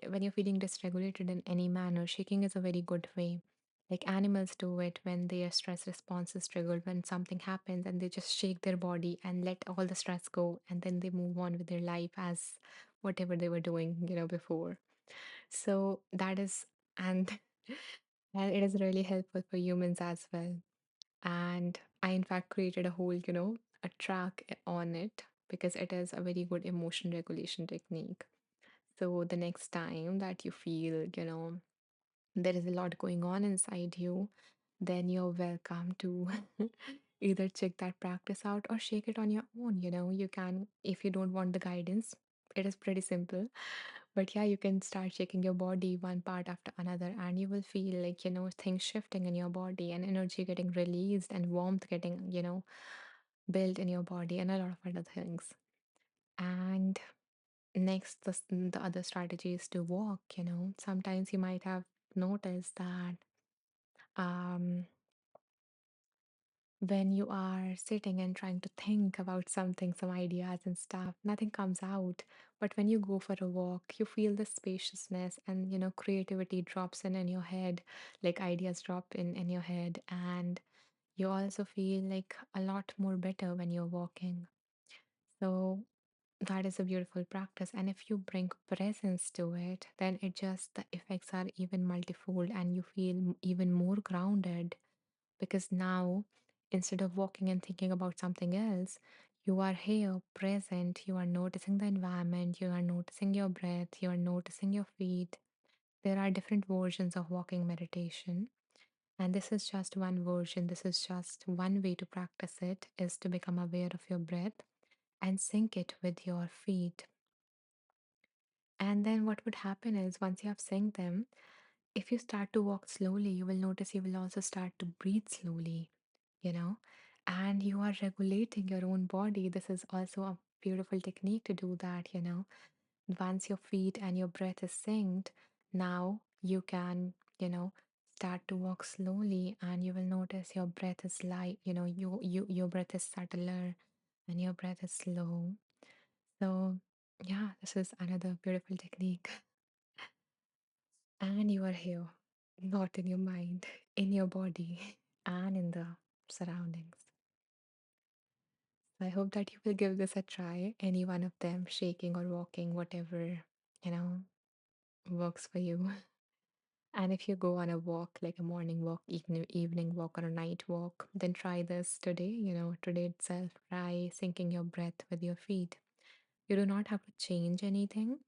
when you're feeling dysregulated in any manner. Shaking is a very good way. Like animals do it when their stress response is triggered, when something happens and they just shake their body and let all the stress go, and then they move on with their life as whatever they were doing, before. So that is, and and it is really helpful for humans as well. And I in fact created a whole, a track on it, because it is a very good emotion regulation technique. So the next time that you feel, there is a lot going on inside you, then you're welcome to either check that practice out or shake it on your own. You can, if you don't want the guidance, it is pretty simple. But yeah, you can start shaking your body one part after another, and you will feel like, things shifting in your body and energy getting released and warmth getting, built in your body and a lot of other things. And next, the other strategy is to walk. Sometimes you might have noticed that um, when you are sitting and trying to think about something, some ideas and stuff, nothing comes out. But when you go for a walk, you feel the spaciousness, and creativity drops in your head, like ideas drop in your head, and you also feel like a lot more better when you're walking. So that is a beautiful practice. And if you bring presence to it, then it just, the effects are even multifold, and you feel even more grounded, because now, instead of walking and thinking about something else, you are here present, you are noticing the environment, you are noticing your breath, you are noticing your feet. There are different versions of walking meditation, and this is just one version. This is just one way to practice it, is to become aware of your breath and sync it with your feet. And then what would happen is, once you have synced them, if you start to walk slowly, you will notice you will also start to breathe slowly, you know, and you are regulating your own body. This is also a beautiful technique to do that. Once your feet and your breath is synced, now you can, start to walk slowly, and you will notice your breath is light, your breath is subtler and your breath is slow. So, yeah, this is another beautiful technique. And you are here, not in your mind, in your body, and in the surroundings. So I hope that you will give this a try, any one of them, shaking or walking, whatever, you know, works for you. And if you go on a walk, like a morning walk, evening walk, or a night walk, then try this today, today itself. Try syncing your breath with your feet. You do not have to change anything.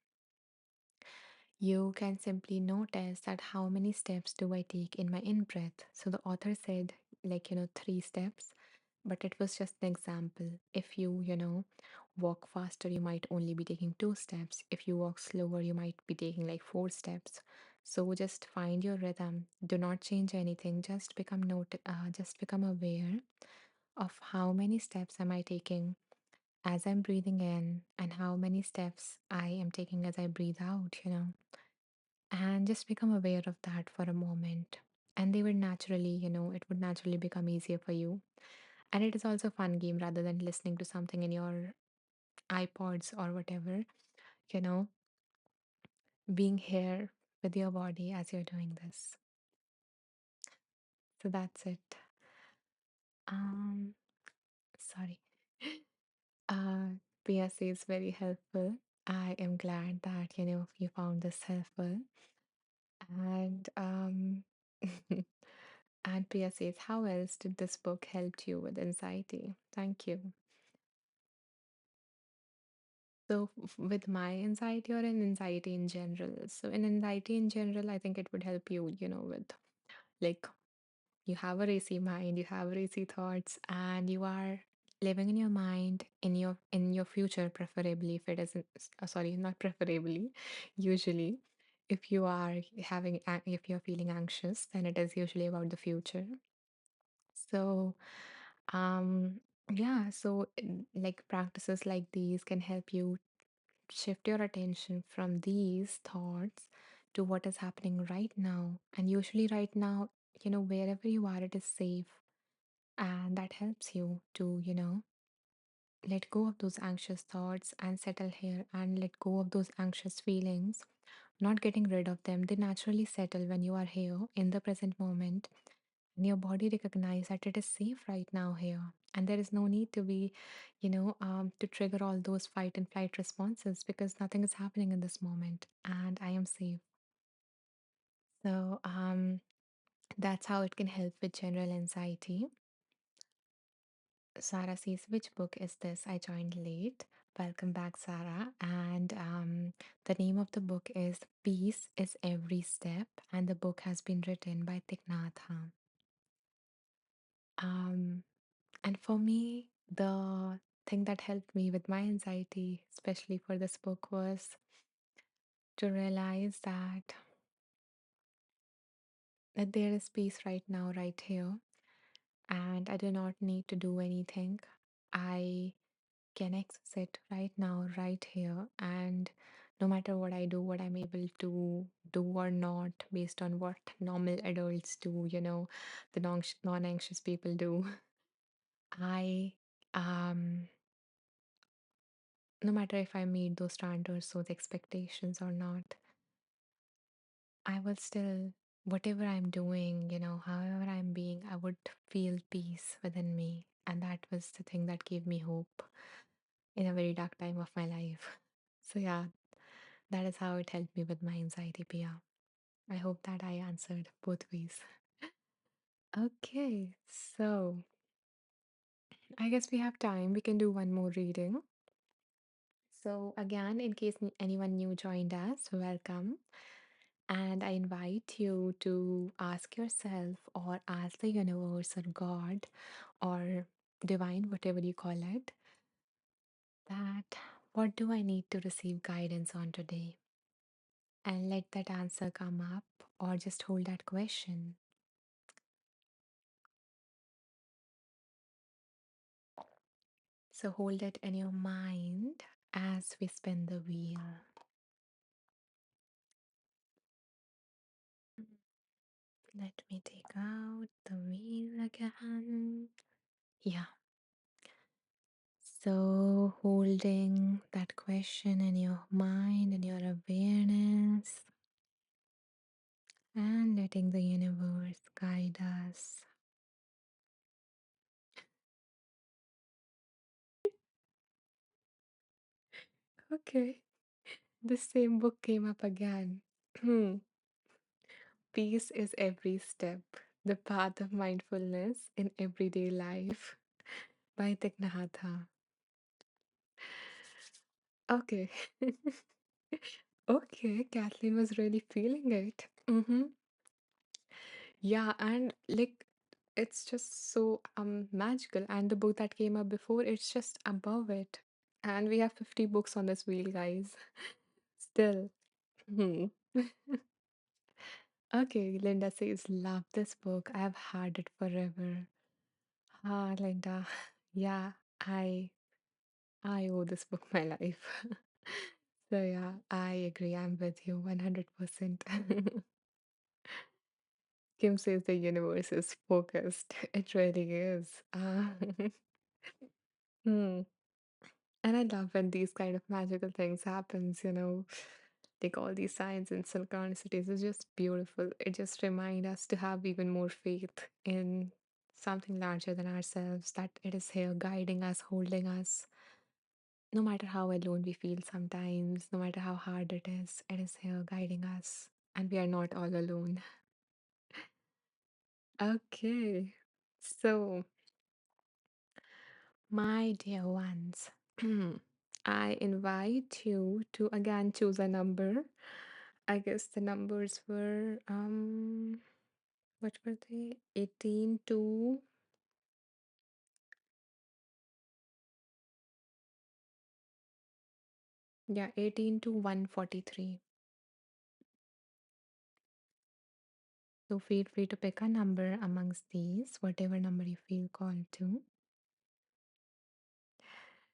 You can simply notice that how many steps do I take in my in breath. So the author said, like, 3 steps, but it was just an example. If you, walk faster, you might only be taking 2 steps. If you walk slower, you might be taking like 4 steps. So just find your rhythm. Do not change anything. Just become aware of how many steps am I taking as I'm breathing in, and how many steps I am taking as I breathe out. And just become aware of that for a moment, and they would naturally, it would naturally become easier for you. And it is also a fun game, rather than listening to something in your iPods or whatever, you know being here with your body as you're doing this. So that's it. Sorry. uh PSA is very helpful. I am glad that, you found this helpful. And and Priya says, how else did this book help you with anxiety? Thank you. So, with my anxiety, or in anxiety in general? So, in anxiety in general, I think it would help you, with, like, you have a racy mind, you have racy thoughts, and you are living in your mind, in your future, preferably. If it isn't, sorry, not preferably, usually, if you are if you're feeling anxious, then it is usually about the future. So, yeah, so like practices like these can help you shift your attention from these thoughts to what is happening right now. And usually, right now, wherever you are, it is safe. And that helps you to, let go of those anxious thoughts and settle here and let go of those anxious feelings, not getting rid of them. They naturally settle when you are here in the present moment and your body recognize that it is safe right now here. And there is no need to be, to trigger all those fight and flight responses because nothing is happening in this moment and I am safe. So that's how it can help with general anxiety. Sarah says, which book is this? I joined late. Welcome back, Sarah. And the name of the book is Peace is Every Step, and the book has been written by Thich Nhat Hanh. Um, and for me, the thing that helped me with my anxiety, especially for this book, was to realize that there is peace right now, right here, and I do not need to do anything. I can access it right now, right here. And no matter what I do, what I'm able to do or not, based on what normal adults do, the non anxious people do, I, no matter if I meet those standards, those expectations or not, I will still, whatever I'm doing, however I'm being, I would feel peace within me. And that was the thing that gave me hope in a very dark time of my life. So, yeah, that is how it helped me with my anxiety, Pia. I hope that I answered both ways. Okay, so I guess we have time. We can do one more reading. So, again, in case anyone new joined us, welcome. And I invite you to ask yourself or ask the universe or God or divine, whatever you call it, that what do I need to receive guidance on today? And let that answer come up or just hold that question. So hold it in your mind as we spin the wheel. Let me take out the wheel again. Yeah. So holding that question in your mind and your awareness and letting the universe guide us. Okay. The same book came up again. Peace is every step. The path of mindfulness in everyday life by Thich Nhat Hanh. Okay. Okay, Kathleen was really feeling it. Yeah, and like it's just so magical. And the book that came up before, it's just above it. And we have 50 books on this wheel, guys. Still. Hmm. Okay, Linda says, love this book. I've had it forever. Ah, Linda. Yeah, I owe this book my life. So yeah, I agree. I'm with you 100%. Kim says the universe is focused. It really is. Hmm. And I love when these kind of magical things happens, like all these signs and synchronicities is just beautiful. It just remind us to have even more faith in something larger than ourselves, that it is here guiding us, holding us. No matter how alone we feel sometimes, no matter how hard it is here guiding us. And we are not all alone. Okay. So, my dear ones, I invite you to again choose a number. I guess the numbers were what were they? 18 to, yeah, 18 to 143. So feel free to pick a number amongst these, whatever number you feel called to.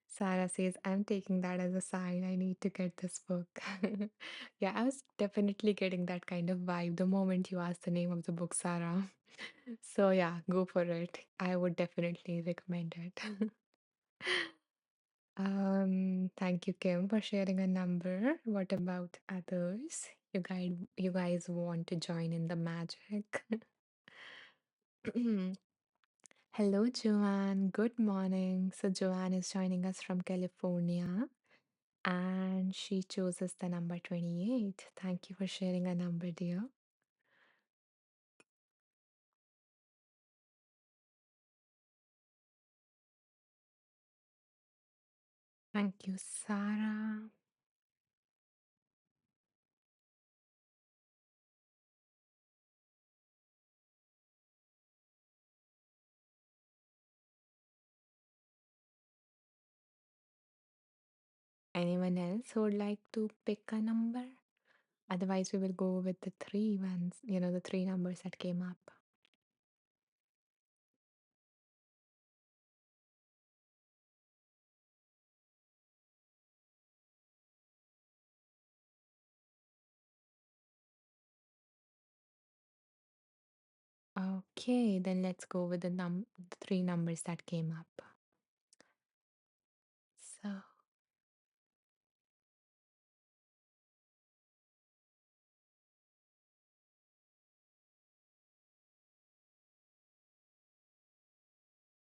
Sarah says, I'm taking that as a sign. I need to get this book. Yeah, I was definitely getting that kind of vibe the moment you asked the name of the book, Sarah. So yeah, go for it. I would definitely recommend it. Thank you, Kim, for sharing a number. What about others? You guys want to join in the magic? Hello, Joanne. Good morning. So Joanne is joining us from California and she chooses the number 28. Thank you for sharing a number, dear. Thank you, Sarah. Anyone else who would like to pick a number? Otherwise, we will go with the three ones, the three numbers that came up. Okay, then let's go with the three numbers that came up. So,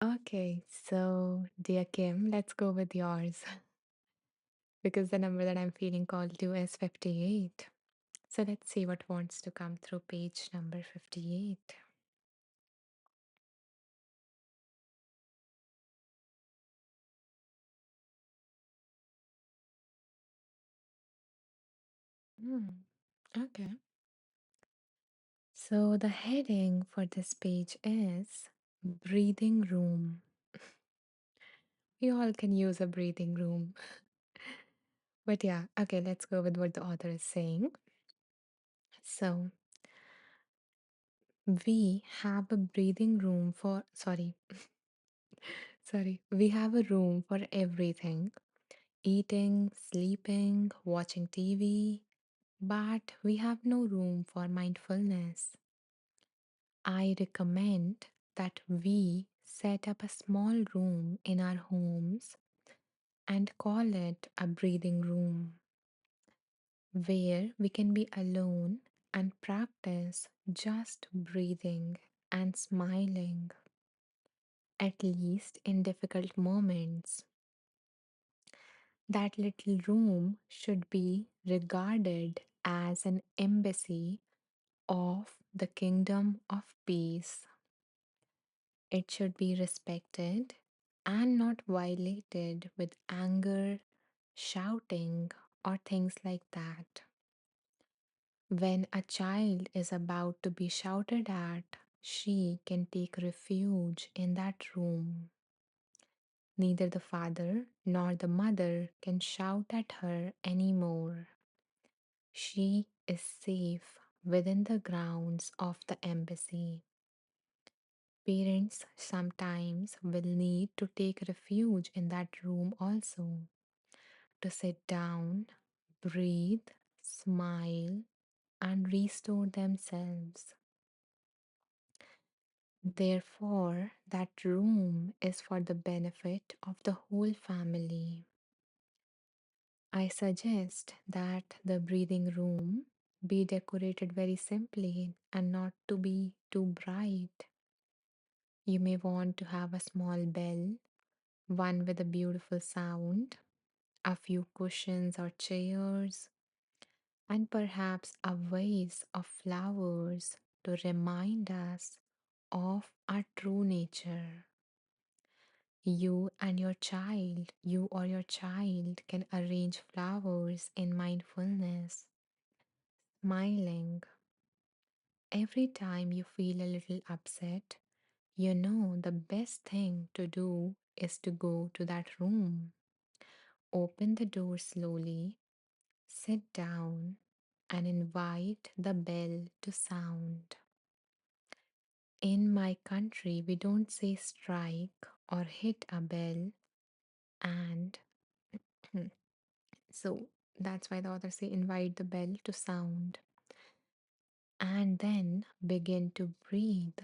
okay, so dear Kim, let's go with yours because the number that I'm feeling called to is 58. So let's see what wants to come through page number 58. Hmm, okay. So the heading for this page is breathing room. We all can use a breathing room. But yeah, okay, let's go with what the author is saying. So we have a breathing room for, sorry, we have a room for everything: eating, sleeping, watching TV, but we have no room for mindfulness. I recommend that we set up a small room in our homes and call it a breathing room where we can be alone and practice just breathing and smiling, at least in difficult moments. That little room should be regarded as an embassy of the kingdom of peace. It should be respected and not violated with anger, shouting, or things like that. When a child is about to be shouted at, she can take refuge in that room. Neither the father nor the mother can shout at her anymore. She is safe within the grounds of the embassy. Parents sometimes will need to take refuge in that room also, to sit down, breathe, smile, and restore themselves. Therefore, that room is for the benefit of the whole family. I suggest that the breathing room be decorated very simply and not to be too bright. You may want to have a small bell, one with a beautiful sound, a few cushions or chairs, and perhaps a vase of flowers to remind us of our true nature. You or your child can arrange flowers in mindfulness, smiling. Every time you feel a little upset, you know the best thing to do is to go to that room, open the door slowly, sit down, and invite the bell to sound. In my country, we don't say strike or hit a bell, and so that's why the author say invite the bell to sound and then begin to breathe.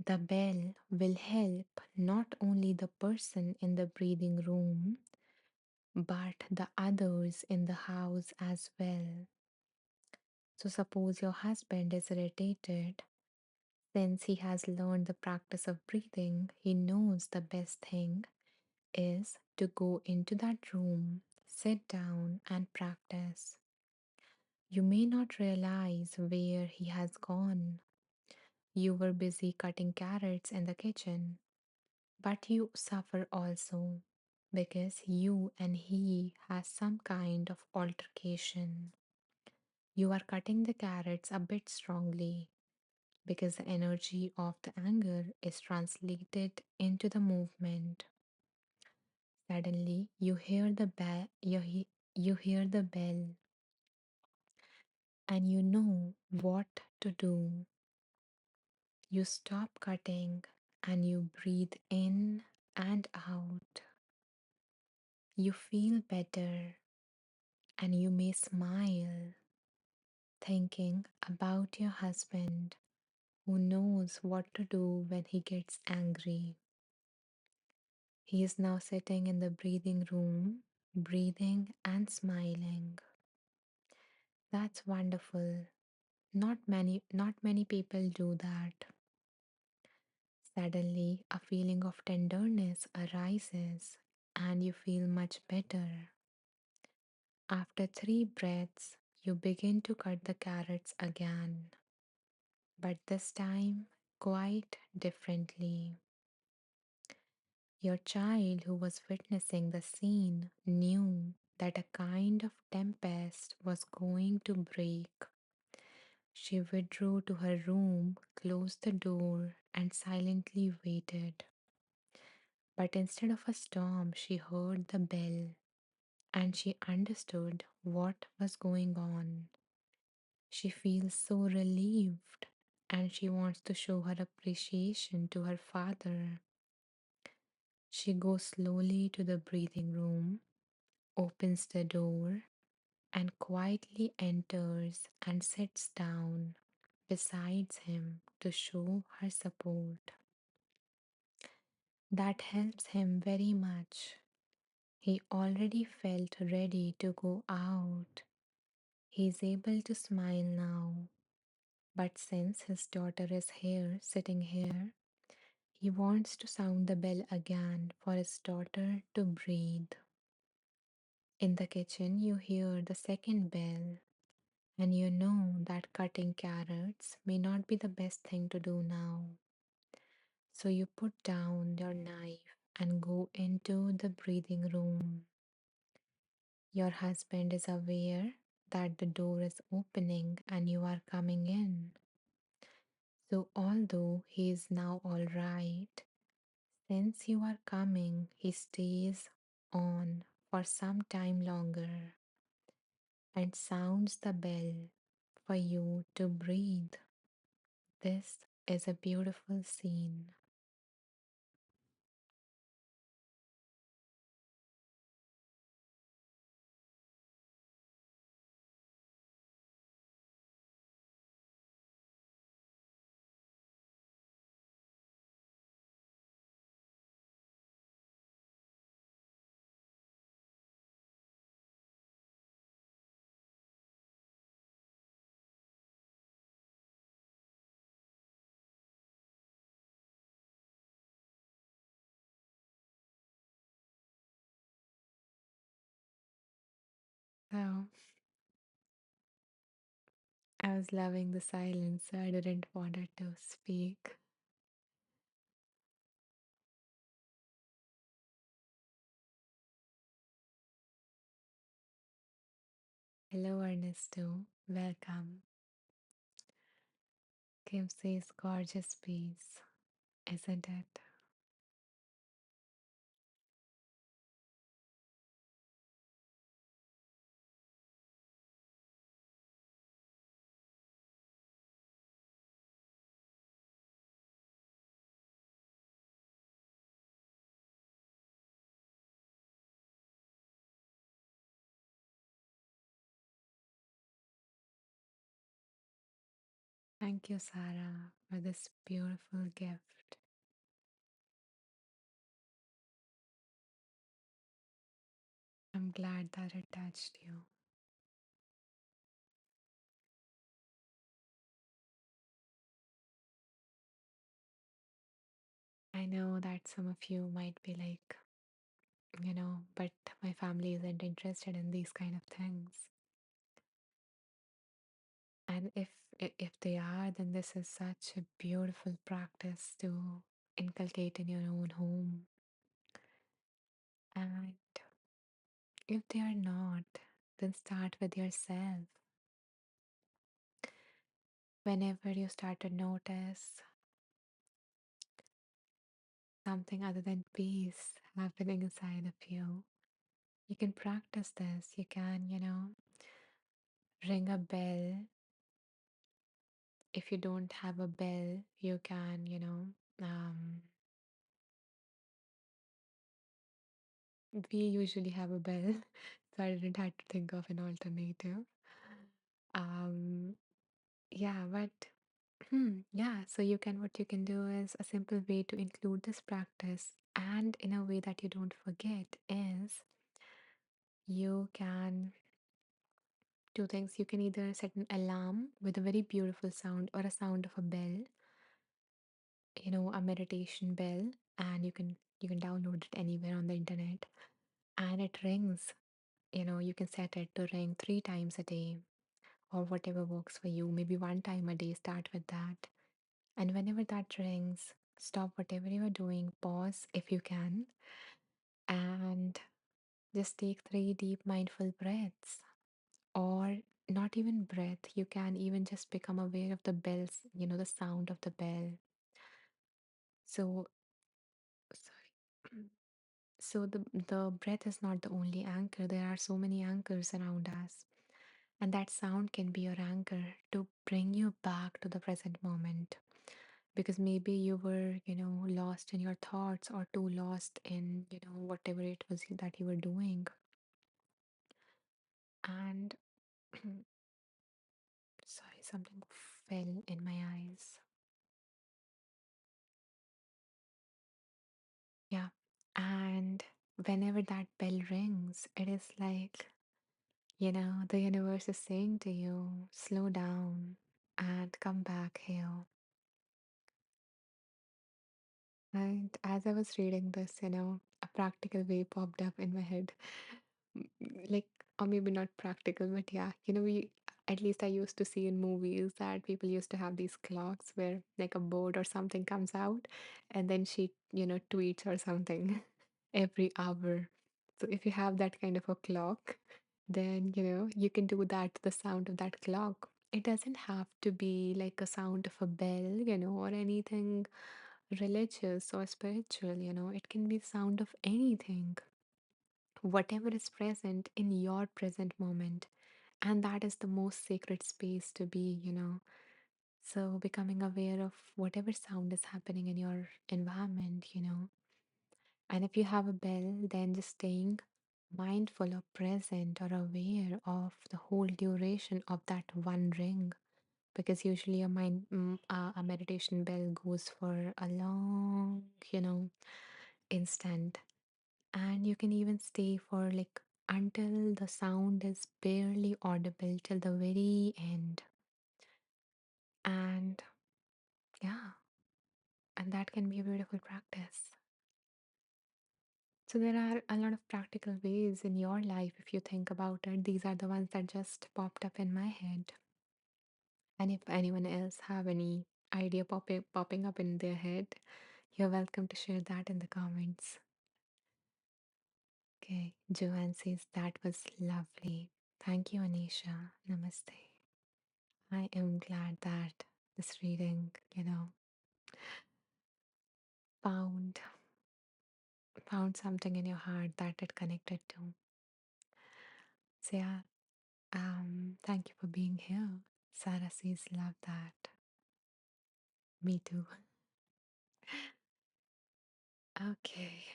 The bell will help not only the person in the breathing room, but the others in the house as well. So, suppose your husband is irritated. Since he has learned the practice of breathing, he knows the best thing is to go into that room, sit down, and practice. You may not realize where he has gone. You were busy cutting carrots in the kitchen, but you suffer also because you and he has some kind of altercation. You are cutting the carrots a bit strongly because the energy of the anger is translated into the movement. Suddenly, you hear the bell, and you know what to do. You stop cutting and you breathe in and out. You feel better and you may smile, thinking about your husband who knows what to do when he gets angry. He is now sitting in the breathing room, breathing and smiling. That's wonderful. Not many people do that. Suddenly, a feeling of tenderness arises and you feel much better. After 3 breaths, you begin to cut the carrots again, but this time quite differently. Your child, who was witnessing the scene, knew that a kind of tempest was going to break. She withdrew to her room, closed the door, and silently waited. But instead of a storm, she heard the bell and she understood what was going on. She feels so relieved and she wants to show her appreciation to her father. She goes slowly to the breathing room, opens the door, and quietly enters and sits down besides him to show her support. That helps him very much. He already felt ready to go out. He is able to smile now. But since his daughter is here, sitting here, he wants to sound the bell again for his daughter to breathe. In the kitchen, you hear the second bell, and you know that cutting carrots may not be the best thing to do now. So you put down your knife and go into the breathing room. Your husband is aware that the door is opening and you are coming in. So, although he is now all right, since you are coming, he stays on for some time longer and sounds the bell for you to breathe. This is a beautiful scene. So, I was loving the silence, so I didn't want it to speak. Hello, Ernesto. Welcome. Kim says, gorgeous piece, isn't it? Thank you, Sarah, for this beautiful gift. I'm glad that it touched you. I know that some of you might be like, but my family isn't interested in these kind of things. And if they are, then this is such a beautiful practice to inculcate in your own home. And if they are not, then start with yourself. Whenever you start to notice something other than peace happening inside of you, you can practice this. You can, ring a bell. If you don't have a bell, you can, we usually have a bell, so I didn't have to think of an alternative. Um, yeah, but yeah, so what you can do is a simple way to include this practice and in a way that you don't forget is you can do things. You can either set an alarm with a very beautiful sound or a sound of a bell, a meditation bell, and you can download it anywhere on the internet and it rings. You can set it to ring 3 times a day or whatever works for you. Maybe one time a day, start with that. And whenever that rings, stop whatever you are doing, pause if you can, and just take 3 deep mindful breaths. Or not even breath, you can even just become aware of the bells, the sound of the bell. So, sorry. So the breath is not the only anchor. There are so many anchors around us. And that sound can be your anchor to bring you back to the present moment. Because maybe you were, lost in your thoughts or too lost in, whatever it was that you were doing. And sorry, something fell in my eyes. Yeah. And whenever that bell rings, it is like, the universe is saying to you, slow down and come back here. And as I was reading this, a practical way popped up in my head. Like, or maybe not practical, but yeah, at least I used to see in movies that people used to have these clocks where like a bird or something comes out and then she, tweets or something every hour. So if you have that kind of a clock, then, you can do that to the sound of that clock. It doesn't have to be like a sound of a bell, or anything religious or spiritual, it can be sound of anything, whatever is present in your present moment. And that is the most sacred space to be, So becoming aware of whatever sound is happening in your environment. And if you have a bell, then just staying mindful or present or aware of the whole duration of that one ring because usually a meditation bell goes for a long instant, and you can even stay for like until the sound is barely audible till the very end. And yeah, and that can be a beautiful practice. So there are a lot of practical ways in your life if you think about it. These are the ones that just popped up in my head. And if anyone else have any idea popping up in their head, you're welcome to share that in the comments. Okay, Joanne says that was lovely. Thank you, Anisha. Namaste. I am glad that this reading, found found something in your heart that it connected to. So yeah, thank you for being here. Sarah says love that. Me too. Okay.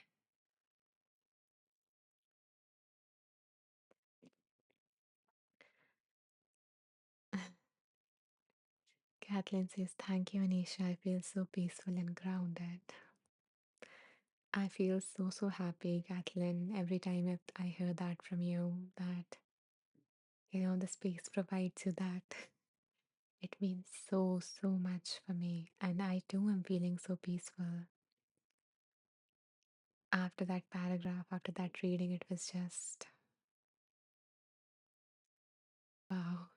Kathleen says, thank you, Anisha. I feel so peaceful and grounded. I feel so, so happy, Kathleen, every time I hear that from you, that, the space provides you that. It means so, so much for me. And I too am feeling so peaceful. After that paragraph, after that reading, it was just, wow.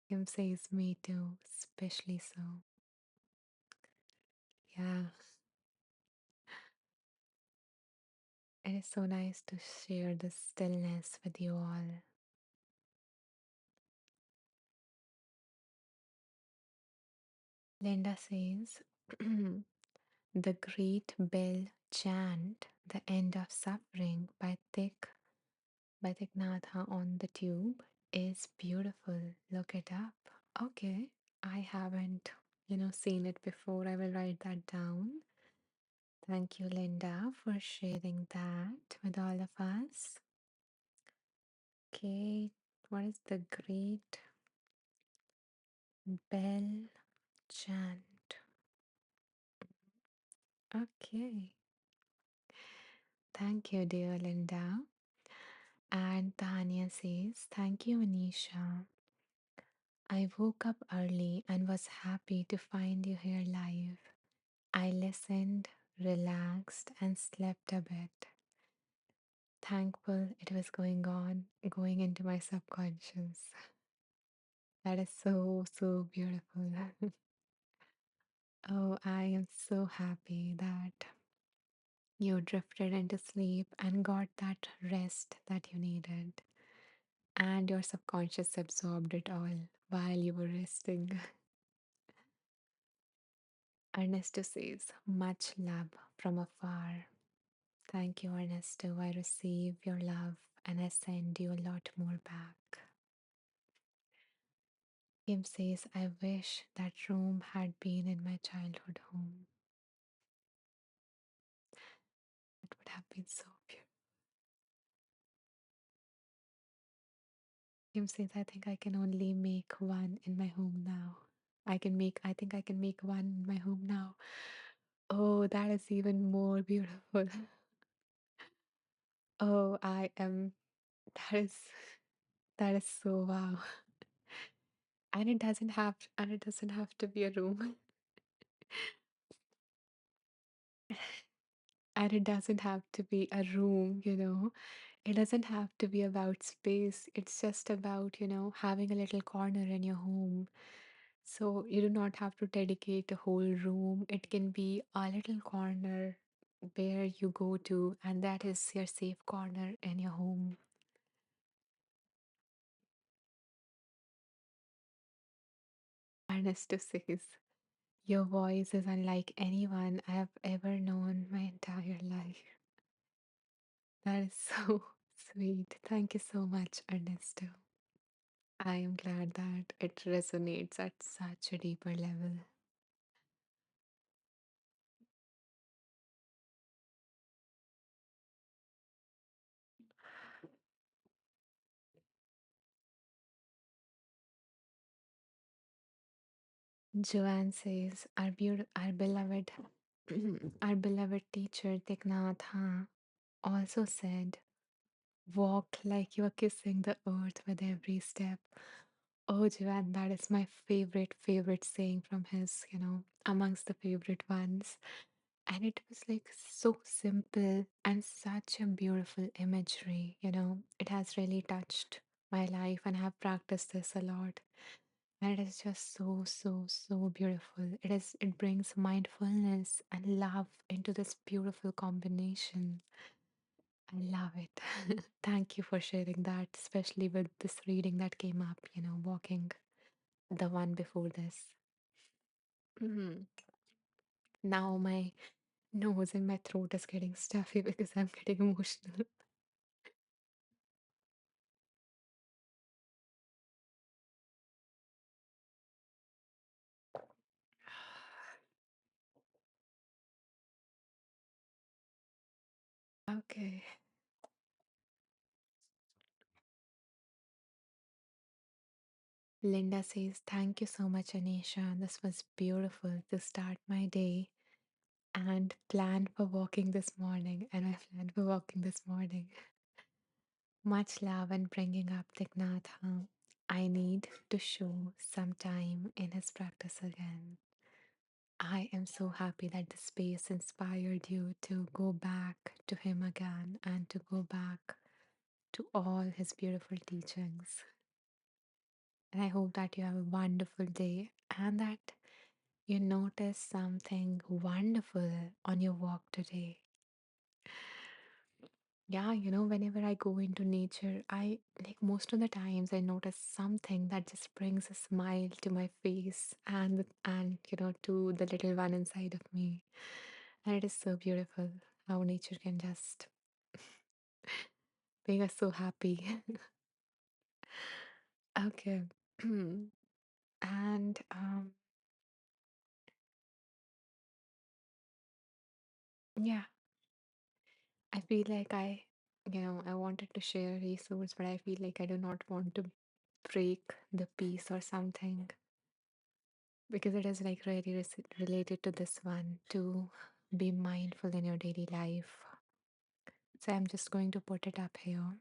Kim says, me too, especially so. Yeah, it is so nice to share this stillness with you all. Linda says, the Great Bell Chant, The End of Suffering by Thich Nhat Hanh on the tube is beautiful. Look it up. Okay, I haven't, seen it before. I will write that down. Thank you, Linda, for sharing that with all of us. Okay, what is the Great Bell Chant? Okay, thank you, dear Linda. And Tanya says, thank you, Anisha. I woke up early and was happy to find you here live. I listened, relaxed, and slept a bit. Thankful it was going into my subconscious. That is so, so beautiful. Oh, I am so happy that you drifted into sleep and got that rest that you needed, and your subconscious absorbed it all while you were resting. Ernesto says, much love from afar. Thank you, Ernesto. I receive your love and I send you a lot more back. Kim says, I wish that room had been in my childhood home. It would have been so beautiful. Kim says, I think I can only make one in my home now. I think I can make one in my home now. Oh, that is even more beautiful. Oh, that is, that is so wow. And it doesn't have to be a room. And it doesn't have to be a room. It doesn't have to be about space. It's just about, having a little corner in your home. So you do not have to dedicate a whole room. It can be a little corner where you go to, and that is your safe corner in your home. Ernesto says, your voice is unlike anyone I have ever known my entire life. That is so sweet. Thank you so much, Ernesto. I am glad that it resonates at such a deeper level. Joanne says, our beloved, our beloved teacher Thich Nhat Hanh also said, "Walk like you are kissing the earth with every step." Oh, Joanne, that is my favorite saying from his, amongst the favorite ones. And it was like so simple and such a beautiful imagery. It has really touched my life, and I have practiced this a lot. And it is just so, so, so beautiful. It brings mindfulness and love into this beautiful combination. I love it. Thank you for sharing that, especially with this reading that came up, walking, the one before this. Mhm. Now my nose and my throat is getting stuffy because I'm getting emotional. Okay. Linda says, "Thank you so much, Anisha. This was beautiful to start my day and plan for walking this morning." And I planned for walking this morning. Much love and bringing up Tignatha. I need to show some time in his practice again. I am so happy that the space inspired you to go back to him again and to go back to all his beautiful teachings. And I hope that you have a wonderful day and that you notice something wonderful on your walk today. Yeah, whenever I go into nature, I like most of the times I notice something that just brings a smile to my face and to the little one inside of me. And it is so beautiful how nature can just make us so happy. Okay. And yeah, I feel like I wanted to share a resource, but I feel like I do not want to break the peace or something because it is like really related to this one to be mindful in your daily life. So I'm just going to put it up here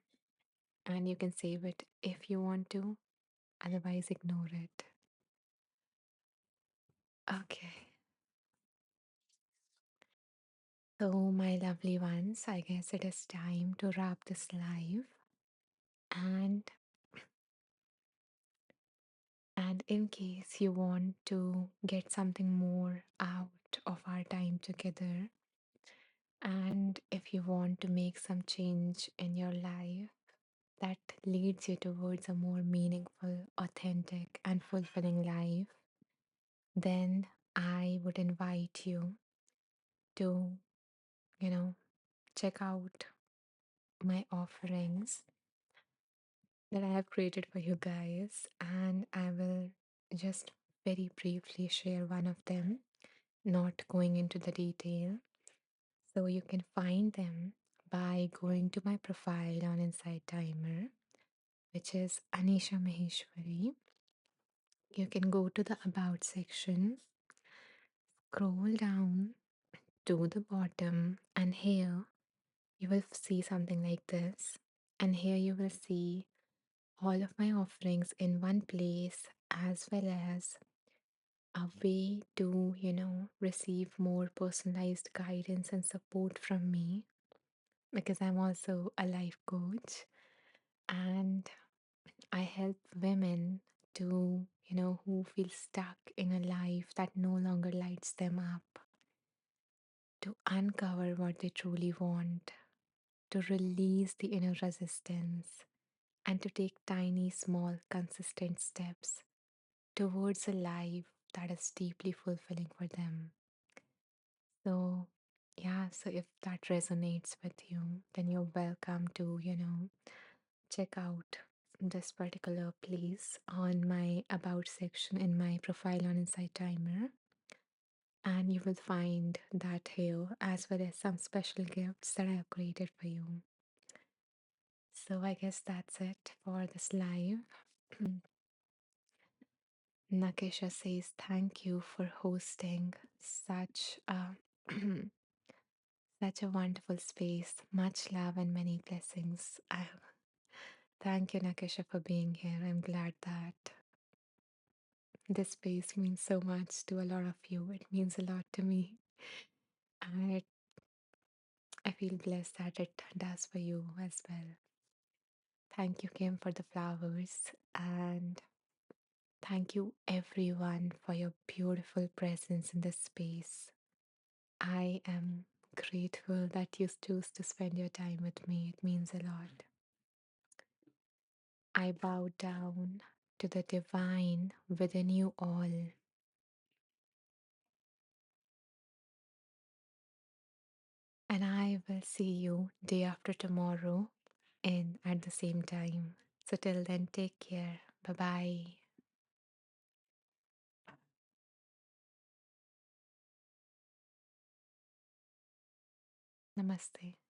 and you can save it if you want to, otherwise, ignore it. Okay. So, my lovely ones, I guess it is time to wrap this live. And And in case you want to get something more out of our time together, and if you want to make some change in your life that leads you towards a more meaningful, authentic, and fulfilling life, then I would invite you to, you know, check out my offerings that I have created for you guys. And I will just very briefly share one of them, not going into the detail. So you can find them by going to my profile on Inside Timer, which is Anisha Maheshwari. You can go to the About section, scroll down to the bottom, and here you will see something like this. And here you will see all of my offerings in one place, as well as a way to, receive more personalized guidance and support from me because I'm also a life coach and I help women to, who feel stuck in a life that no longer lights them up, to uncover what they truly want, to release the inner resistance, and to take tiny, small, consistent steps towards a life that is deeply fulfilling for them. So, yeah, so if that resonates with you, then you're welcome to, check out this particular place on my About section in my profile on Insight Timer. And you will find that here, as well as some special gifts that I have created for you. So, I guess that's it for this live. Nakesha says, "Thank you for hosting such a such a wonderful space. Much love and many blessings." Thank you, Nakesha, for being here. I'm glad that this space means so much to a lot of you. It means a lot to me. And I feel blessed that it does for you as well. Thank you, Kim, for the flowers. And thank you, everyone, for your beautiful presence in this space. I am grateful that you choose to spend your time with me. It means a lot. I bow down to the divine within you all. And I will see you day after tomorrow and at the same time. So till then, take care. Bye bye. Namaste.